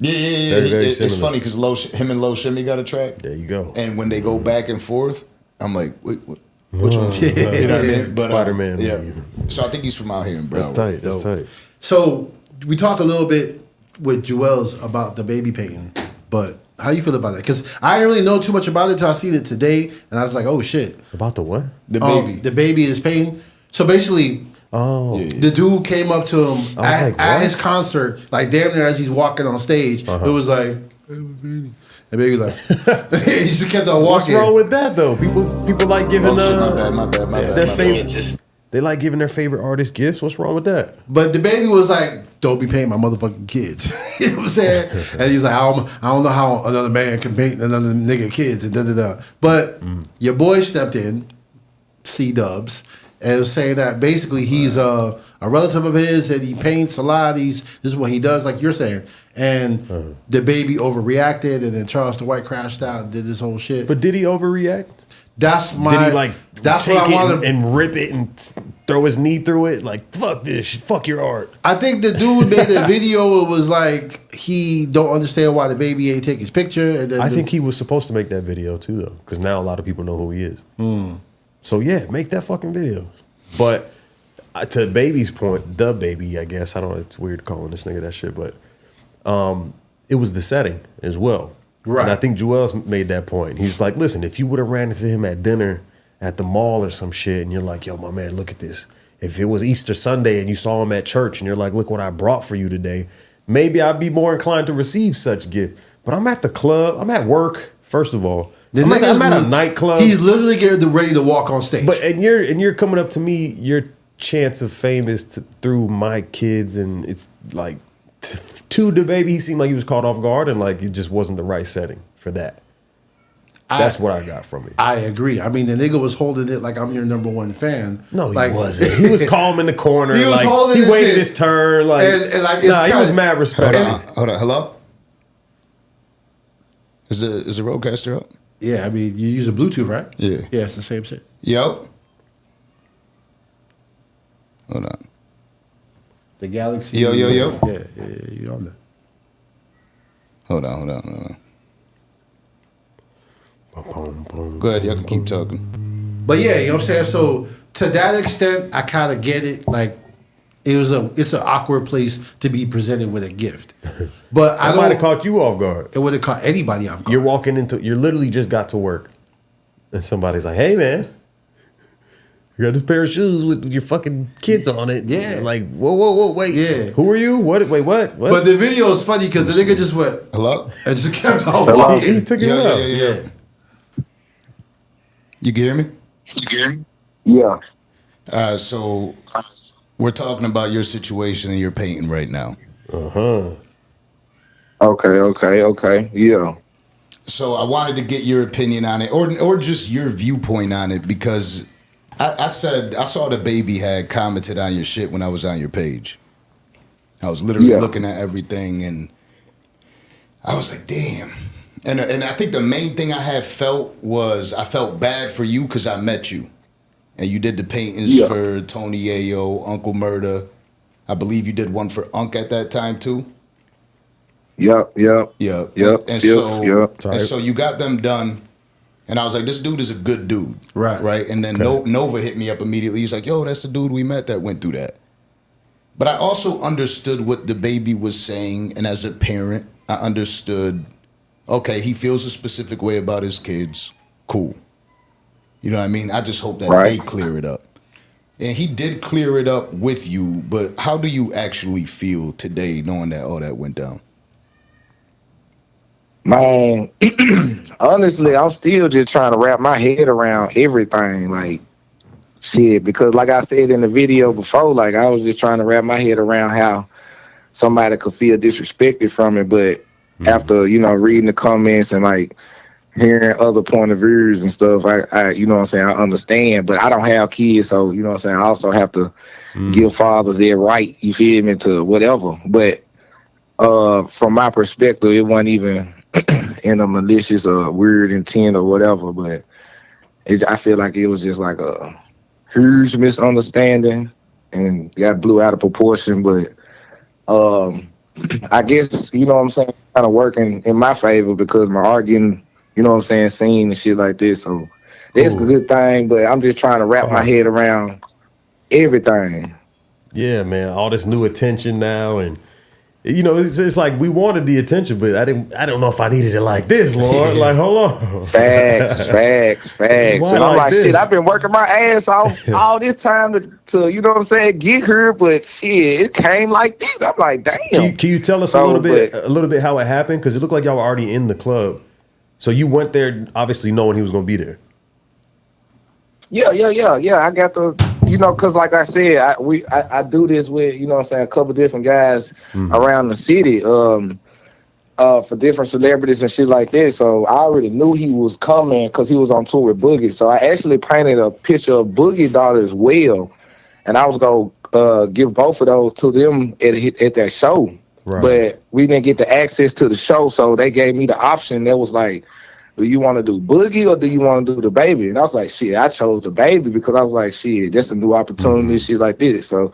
Yeah. Very, very It's similar. funny because him and Lil Shimmy got a track. There you go. And when they go back and forth, I'm like, wait, which one? You know what I mean? But, Spider-Man. yeah. So I think he's from out here in Broward. That's tight. That's Dope. tight. So we talked a little bit with Joel's about the baby painting, but how you feel about that? Because I didn't really know too much about it until I seen it today, and I was like, oh shit. About the what? The baby. The baby is painting. So basically, Oh. the dude came up to him like, at what? his concert, like damn near as he's walking on stage. It was like, hey, baby. And baby like, he just kept on What's walking. wrong with that though? People like giving Oh, shit, my bad. their favorite. They like giving their favorite artist gifts. What's wrong with that? But the baby was like, don't be painting my motherfucking kids. You know what I'm saying? And he's like, I don't know how another man can paint another nigga kids and da-da-da. But your boy stepped in, C-Dubs, and was saying that basically he's a relative of his and he paints a lot. This is what he does, like you're saying. And the baby overreacted, and then Charles the White crashed out and did this whole shit. But did he overreact? That's my. Did he like that's take what I it want to. and rip it and throw his knee through it? Like fuck this, shit, fuck your art. I think the dude made a video. It was like he don't understand why the baby ain't take his picture. And then I think he was supposed to make that video too, though, because now a lot of people know who he is. So yeah, make that fucking video. But to Baby's point, the baby, I guess I don't know. It's weird calling this nigga that shit, but it was the setting as well. Right. And I think Joel's made that point. He's like, listen, if you would have ran into him at dinner at the mall or some shit, and you're like, yo, my man, look at this. If it was Easter Sunday and you saw him at church and you're like, look what I brought for you today, maybe I'd be more inclined to receive such gift. But I'm at the club. I'm at work, first of all. I'm at a nightclub. He's literally getting ready to walk on stage. But and you're coming up to me. Your chance of fame is through my kids, and it's like to the baby. He seemed like he was caught off guard, and like it just wasn't the right setting for that. That's what I got from it. I agree. I mean, the nigga was holding it like I'm your number one fan. No, he like, wasn't. He was calm in the corner. He was like, holding he his waited shit. his turn. Like, And, like, nah, he was mad respectful. Hold on. Hello? Is the Rodecaster up? Yeah, I mean, you use a Bluetooth, right? Yeah. Yeah, it's the same shit. Yo. Hold on. The Galaxy. Yo. Yeah, you on that. Hold on. Go ahead, y'all can keep talking. But yeah, you know what I'm saying? So to that extent, I kind of get it. Like, it's an awkward place to be presented with a gift. But I might have don't. caught you off guard. It would have caught anybody off guard. You're walking into. You literally just got to work, and somebody's like, "Hey, man, you got this pair of shoes with your fucking kids on it." Yeah. Like, whoa, wait. Yeah. Who are you? What? Wait, what? But the video is funny because the nigga just went Hello? and just kept on he walking. took it out. Yeah. You can hear me? Yeah. So we're talking about your situation and your painting right now. Okay. Yeah. So I wanted to get your opinion on it, or just your viewpoint on it, because I saw the baby had commented on your shit when I was on your page. I was literally looking at everything, and I was like, damn. And I think the main thing I had felt was I felt bad for you because I met you, and you did the paintings for Tony Yayo, Uncle Murda. I believe you did one for Unc at that time too. Yep. And so you got them done, and I was like, this dude is a good dude, right. And then Nova hit me up immediately. He's like, yo, that's the dude we met that went through that. But I also understood what the baby was saying, and as a parent, I understood. Okay, he feels a specific way about his kids. Cool. You know what I mean? I just hope that they clear it up. And he did clear it up with you, but how do you actually feel today knowing that all that went down? Man, honestly, I'm still just trying to wrap my head around everything. Like, shit, because like I said in the video before, like I was just trying to wrap my head around how somebody could feel disrespected from it. But after, reading the comments and like hearing other point of views and stuff. I you know what I'm saying, I understand, but I don't have kids, so you know what I'm saying, I also have to give fathers their right, you feel me, to whatever. But from my perspective, it wasn't even in a malicious or weird intent or whatever, but I feel like it was just like a huge misunderstanding and got blew out of proportion. But I guess, you know what I'm saying, kind of working in my favor because my arguing, you know what I'm saying, scene and shit like this. So that's a good thing, but I'm just trying to wrap my head around everything. Yeah, man, all this new attention now, and you know, it's like we wanted the attention, but I don't know if I needed it like this, Lord. Like, hold on. Facts. Why And I'm like, this? shit, I've been working my ass off all this time to, you know what I'm saying, get here, but shit, it came like this. I'm like, damn. Can you tell us a little bit how it happened? Because it looked like y'all were already in the club, so you went there obviously knowing he was gonna be there. Yeah. I got the, you know, because like I said, I do this with, you know what I'm saying, a couple different guys around the city for different celebrities and shit like that. So I already knew he was coming because he was on tour with Boogie. So I actually painted a picture of Boogie's daughter as well. And I was going to give both of those to them at that show. Right. But we didn't get the access to the show. So they gave me the option. That was like, do you want to do Boogie or do you want to do the baby? And I was like, shit, I chose the baby because I was like, shit, that's a new opportunity, shit like this. So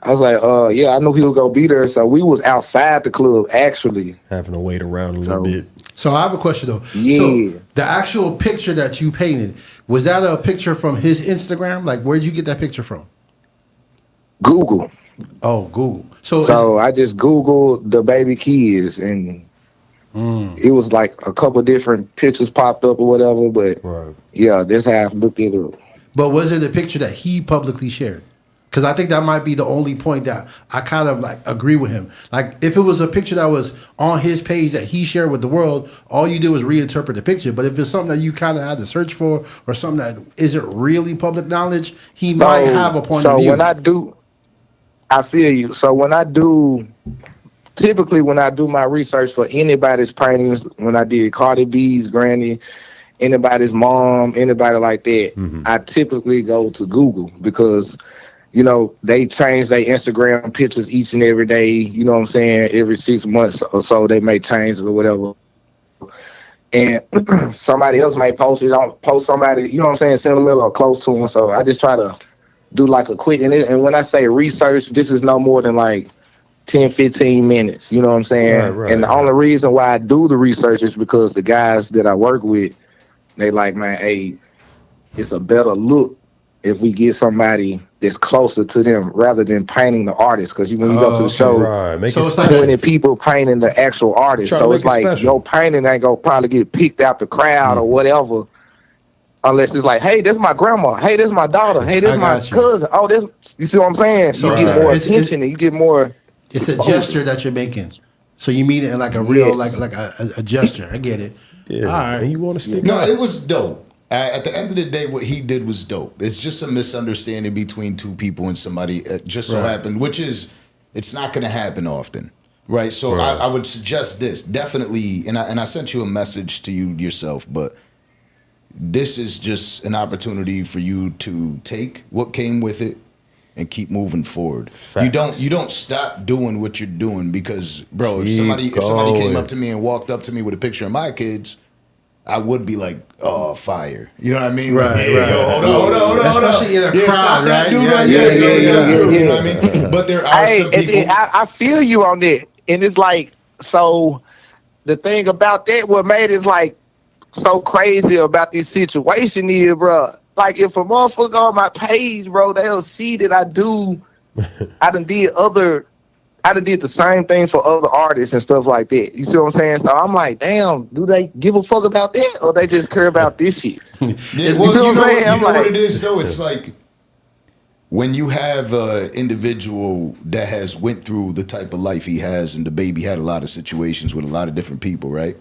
I was like, yeah, I knew he was going to be there. So we was outside the club, actually. Having to wait around a little bit. So I have a question, though. Yeah. So the actual picture that you painted, was that a picture from his Instagram? Like, where'd you get that picture from? Google. Oh, Google. So I just Googled the baby kids and it was like a couple different pictures popped up or whatever, but yeah, that's how I looked it up. But was it a picture that he publicly shared? Because I think that might be the only point that I kind of like agree with him. Like if it was a picture that was on his page that he shared with the world, all you did was reinterpret the picture. But if it's something that you kind of had to search for or something that isn't really public knowledge, he might have a point of view. So I feel you. So typically when I do my research for anybody's paintings, when I did Cardi B's granny, anybody's mom, anybody like that, I typically go to Google because, you know, they change their Instagram pictures each and every day. You know what I'm saying? Every 6 months or so they may change it or whatever. And somebody else may post it, post somebody, you know what I'm saying, sentimental or close to them. So I just try to do like a quick, and when I say research, this is no more than like 10, 15 minutes, you know what I'm saying? Right, and the only reason why I do the research is because the guys that I work with, they like, man, hey, it's a better look if we get somebody that's closer to them rather than painting the artist. Because when you go to the show, so it's like 20 people painting the actual artist. So it's like your painting ain't going to probably get picked out the crowd or whatever. Unless it's like, hey, this is my grandma. Hey, this is my daughter. Hey, this is my cousin. Oh, this, you see what I'm saying? So you get more attention and you get more. It's a gesture that you're making. So you mean it in like a real, like a gesture. I get it. Yeah. All right. And you want to stick No, it was dope. At the end of the day, what he did was dope. It's just a misunderstanding between two people and somebody just so happened, which is, it's not going to happen often. Right? So I would suggest this. Definitely, and I sent you a message to you yourself, but this is just an opportunity for you to take what came with it and keep moving forward. Facts. You don't stop doing what you're doing because, bro, if somebody came up to me and walked up to me with a picture of my kids, I would be like, oh, fire. You know what I mean? Right, like, right. Yo, hold on. Especially in a crowd, right? You know what I mean? But there are some people. I feel you on that. And it's like, so the thing about that, what made it like so crazy about this situation is, bro, like if a motherfucker on my page, bro, they'll see that I done did the same thing for other artists and stuff like that. You see what I'm saying? So I'm like, damn, do they give a fuck about that or they just care about this shit? Yeah, well, you know what it is though? It's like when you have an individual that has went through the type of life he has, and the baby had a lot of situations with a lot of different people, right?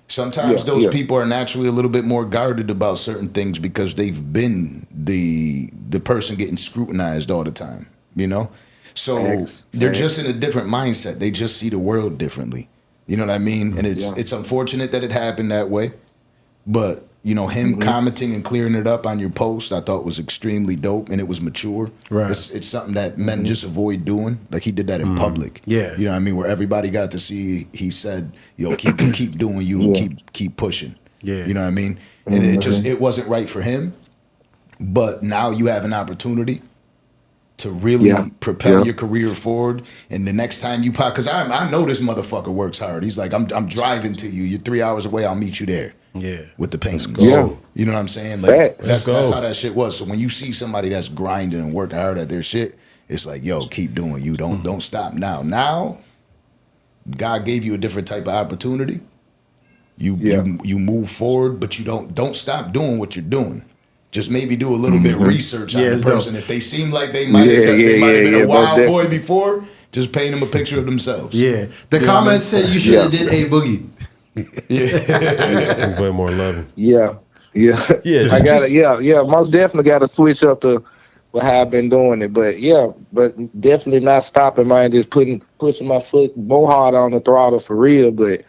Sometimes those people are naturally a little bit more guarded about certain things because they've been the person getting scrutinized all the time, you know? So they're just in a different mindset. They just see the world differently. You know what I mean? And it's unfortunate that it happened that way. but him commenting and clearing it up on your post, I thought was extremely dope, and it was mature. Right. It's something that men just avoid doing. Like he did that in public. Yeah. You know what I mean? Where everybody got to see. He said, keep doing you and keep pushing. Yeah. You know what I mean? And it wasn't right for him. But now you have an opportunity to really propel your career forward. And the next time you pop, because I know this motherfucker works hard. He's like, I'm driving to you. You're 3 hours away. I'll meet you there. Yeah. With the paintings. Yeah. You know what I'm saying? Like that's go. how that shit was. So when you see somebody that's grinding and working hard at their shit, it's like, yo, keep doing you. Don't stop now. Now, God gave you a different type of opportunity. You move forward, but you don't stop doing what you're doing. Just maybe do a little bit of research on the person. If they seem like they might have been a wild boy before, just paint them a picture of themselves. Yeah. The comments said you should have did A Boogie. He's way more loving. Yeah. Yeah, I gotta, most definitely gotta switch up to how I've been doing it. But definitely not stopping, man. Just pushing my foot more hard on the throttle for real. But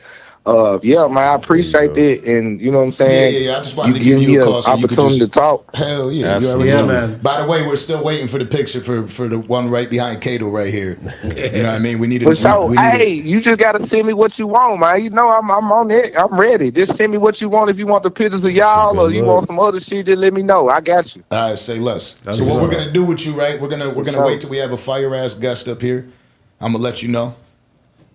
man, I appreciate it, and you know what I'm saying. Yeah. I just wanted to give you a call so you could opportunity to talk. Hell yeah, Absolutely. you already Yeah, know. man. By the way, we're still waiting for the picture for the one right behind Kato right here. You know what I mean? We need to. But so, hey, you just gotta send me what you want, man. You know I'm on it. I'm ready. Just send me what you want. If you want the pictures of y'all or you want some other shit, just let me know. I got you. All right, say less. So what we're gonna do with you, right? We're gonna wait till we have a fire ass guest up here. I'm gonna let you know.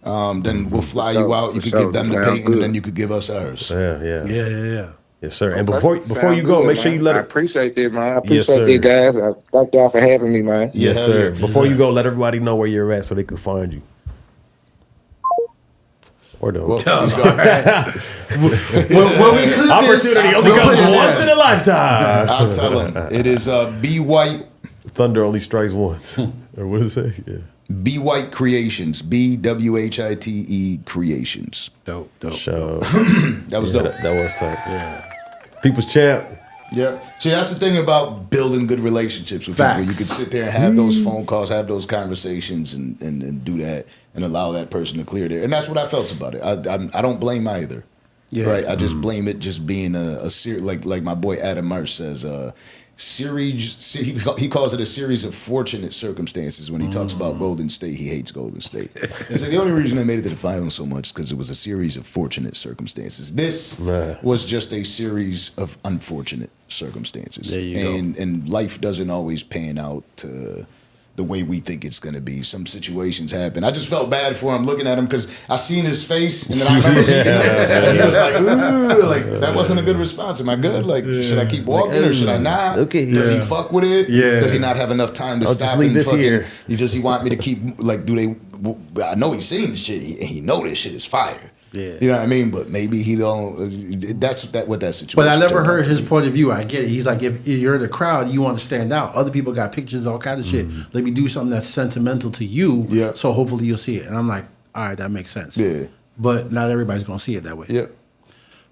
Then we'll fly you out. You could give them the painting, and then you could give us ours. Yeah. Yeah. Yes, sir. And before you go, make sure you let I it. appreciate that, man. I Yes, appreciate sir. that, guys. I thank y'all for having me, man. Yes, Yeah, sir. yeah. Before you go, let everybody know where you're at so they can find you. Or don't. Well, When we clip Opportunity this, only we'll comes put it once there. in a lifetime. I'll tell them. It is B White. Thunder only strikes once. Or what does it say? Yeah. B White Creations. BWHITE Creations. Dope. Show. That was dope. That was tight. Yeah. People's champ. Yeah. See, that's the thing about building good relationships with people. You could sit there and have those phone calls, have those conversations, and do that, and allow that person to clear their. And that's what I felt about it. I don't blame either. Yeah. Right. I just blame it just being a series, like my boy Adam Marsh says, series. He calls it a series of fortunate circumstances. When he talks about Golden State, he hates Golden State. And so the only reason they made it to the finals so much is because it was a series of fortunate circumstances. This was just a series of unfortunate circumstances. There you go. And life doesn't always pan out to the way we think it's going to be. Some situations happen. I just felt bad for him looking at him because I seen his face and then I remember meeting him and he was like, ooh, like that wasn't a good response. Am I good? Like, should I keep walking or should I not? Okay. Does he fuck with it? Yeah. Does he not have enough time to I'll stop just leave and this fucking, here. he want me to keep, like, I know he's seen the shit and he know this shit is fire. Yeah. You know what I mean? But maybe he don't. That's what that situation. But I never turned heard out to his be. point of view. I get it. He's like, if you're in the crowd, you want to stand out. Other people got pictures, all kind of shit. Let me do something that's sentimental to you. Yeah. So hopefully you'll see it. And I'm like, all right, that makes sense. Yeah. But not everybody's gonna see it that way. Yeah.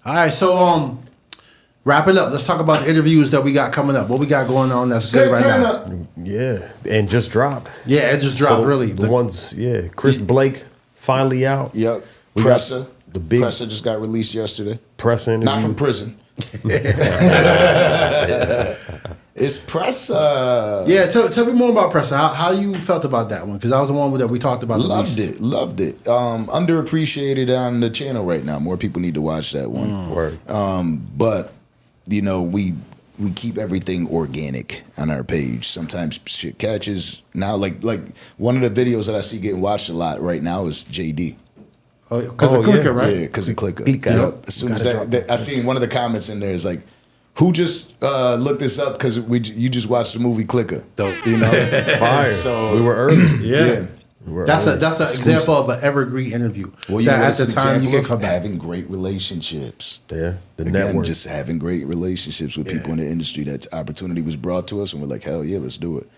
All right, so wrap it up. Let's talk about the interviews that we got coming up. What we got going on that's good right turn now. up. Yeah. And just dropped. Yeah, it just dropped. So Really, The ones, Chris Blake finally out. Yep. We Presser. got the big Presser just got released yesterday. press interview. Not from prison. It's Presser. Yeah, tell me more about Preston. How you felt about that one? Because that was the one that we talked about. Loved it. Underappreciated on the channel right now. More people need to watch that one. Word. But you know, we keep everything organic on our page. Sometimes shit catches. Now, like one of the videos that I see getting watched a lot right now is JD. Because of Clicker, right? Yeah, because of Clicker. Clicker. Yep. As soon as I seen one of the comments in there is like, who just looked this up because you just watched the movie Clicker? Dope. You know, Fire. So We were early. Yeah. We were That's early. an example of an evergreen interview. well, you that know, at it's the an time you example can of come back. having great relationships. Yeah. The Again, network. just having great relationships with people in the industry. That opportunity was brought to us, and we're like, hell yeah, let's do it.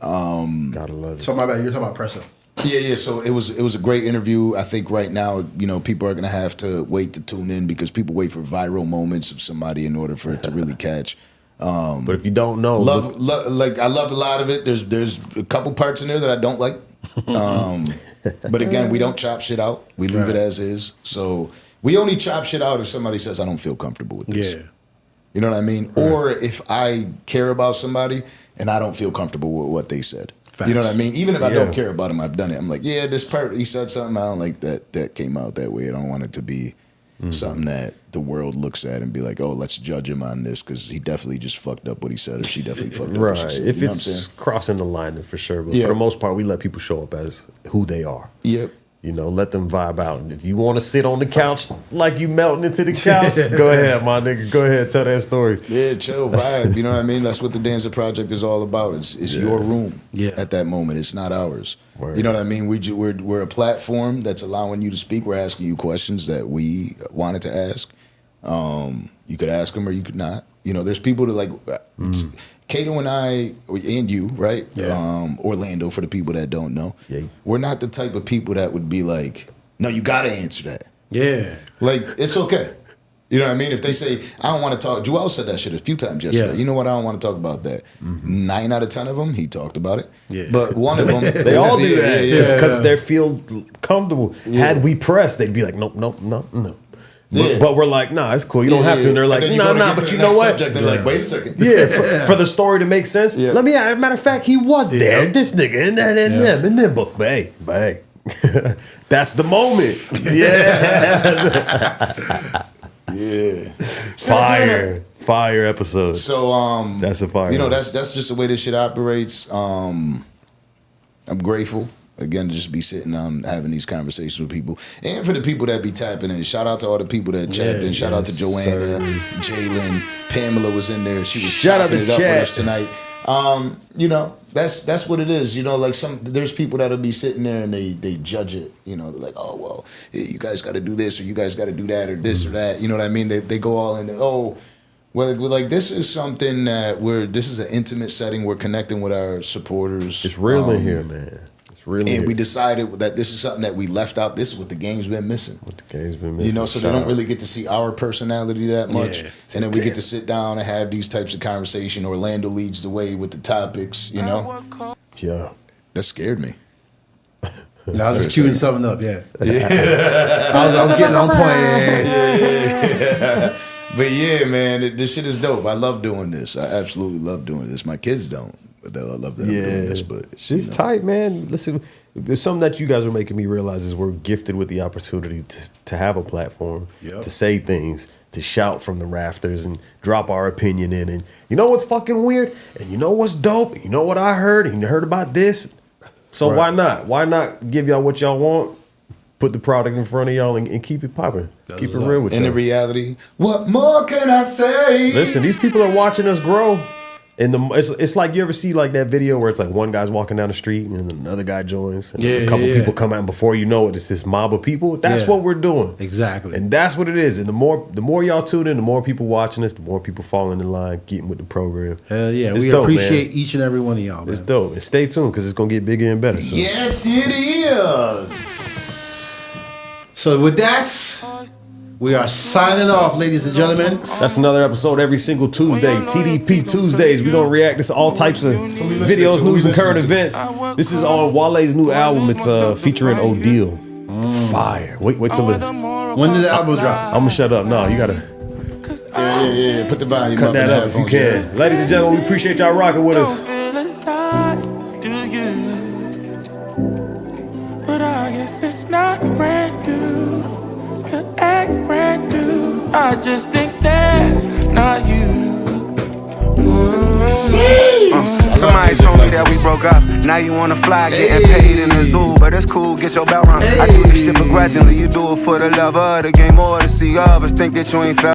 Gotta love it. So my bad. You're talking about Preston. Yeah. So it was a great interview. I think right now, you know, people are gonna have to wait to tune in because people wait for viral moments of somebody in order for it to really catch. But if you don't know, Like I loved a lot of it. There's a couple parts in there that I don't like. But again, we don't chop shit out. We leave it as is. So We only chop shit out if somebody says I don't feel comfortable with this. Yeah. You know what I mean? Right. Or if I care about somebody and I don't feel comfortable with what they said. Facts. You know what I mean? Even if I don't care about him, I've done it. I'm like, yeah, this part, he said something, I don't like that came out that way. I don't want it to be something that the world looks at and be like, oh, let's judge him on this because he definitely just fucked up what he said or she definitely fucked up what she said. If it's crossing the line, then for sure. But for the most part, we let people show up as who they are. Yep. You know, let them vibe out. And if you want to sit on the couch like you melting into the couch, go ahead, my nigga. Go ahead, tell that story. Yeah, chill vibe. You know what I mean? That's what the Danza Project is all about. It's your room at that moment. It's not ours. Word. You know what I mean? We're a platform that's allowing you to speak. We're asking you questions that we wanted to ask. You could ask them or you could not. You know, there's people that like... Kato and I, and you, right? Yeah. Orlando, for the people that don't know. Yeah. We're not the type of people that would be like, no, you got to answer that. Yeah. Like, it's okay. You know what I mean? If they say, I don't want to talk, Joel said that shit a few times yesterday. You know what? I don't want to talk about that. 9 out of 10 of them, he talked about it. Yeah. But one of them... they all do that. Because they feel comfortable. Had we pressed, they'd be like, nope. But we're like, nah, it's cool. You don't have to. And they're like, nah, but you know what? Subject, they're like, wait a second. For the story to make sense. Yeah. Let me, matter of fact, he was there. This nigga and them. And then, but hey. That's the moment. Yeah. Fire episode. So, that's a fire. You know, that's just the way this shit operates. I'm grateful. Again, just be sitting on having these conversations with people. And for the people that be tapping in, shout out to all the people that tapped in. Shout out to Joanna, Jalen, Pamela was in there. She was chopping it up with us tonight. You know, that's what it is. You know, like there's people that'll be sitting there and they judge it. You know, they're like, oh, well, you guys got to do this or you guys got to do that or this or that. You know what I mean? They go all in there, well, we're like, this is something that this is an intimate setting. We're connecting with our supporters. It's real in here, man. And we decided that this is something that we left out. This is what the game's been missing. You know, so they don't really get to see our personality that much. And then we get to sit down and have these types of conversation. Orlando leads the way with the topics, you know? Yeah. That scared me. No, I was just queuing something up, I was getting on point. But yeah, man, this shit is dope. I love doing this. I absolutely love doing this. My kids don't. But I love that I'm doing this, but she's tight, man. Listen, there's something that you guys are making me realize is we're gifted with the opportunity to have a platform, to say things, to shout from the rafters and drop our opinion in. And you know what's fucking weird? And you know what's dope? You know what I heard? And you heard about this? So why not? Why not give y'all what y'all want? Put the product in front of y'all and keep it popping. Keep it real with y'all. In the reality, what more can I say? Listen, these people are watching us grow. And it's like you ever see like that video where it's like one guy's walking down the street and then another guy joins and a couple people come out and before you know it, it's this mob of people. That's what we're doing. Exactly. And that's what it is. And the more y'all tune in, the more people watching us, the more people falling in line, getting with the program. Hell yeah. We appreciate each and every one of y'all, man. It's dope. And stay tuned because it's going to get bigger and better. So. Yes, it is. So with that, we are signing off, ladies and gentlemen. That's another episode every single Tuesday. TDP Tuesdays. We're going to react to all types of videos, news, and current events. This is on Wale's new album. It's featuring Odile. Fire. Wait till the... When did the album drop? I'm going to shut up. No, you got to... Yeah. Put the volume Cut that up if you can. Ladies and gentlemen, we appreciate y'all rocking with us. But I guess it's not brand new to act brand new. I just think that's not you. Somebody told me that we broke up. Now you wanna fly, getting paid in the zoo. But it's cool, get your belt run. I do this shit begrudgingly. You do it for the love of the game or to see others. Think that you ain't felt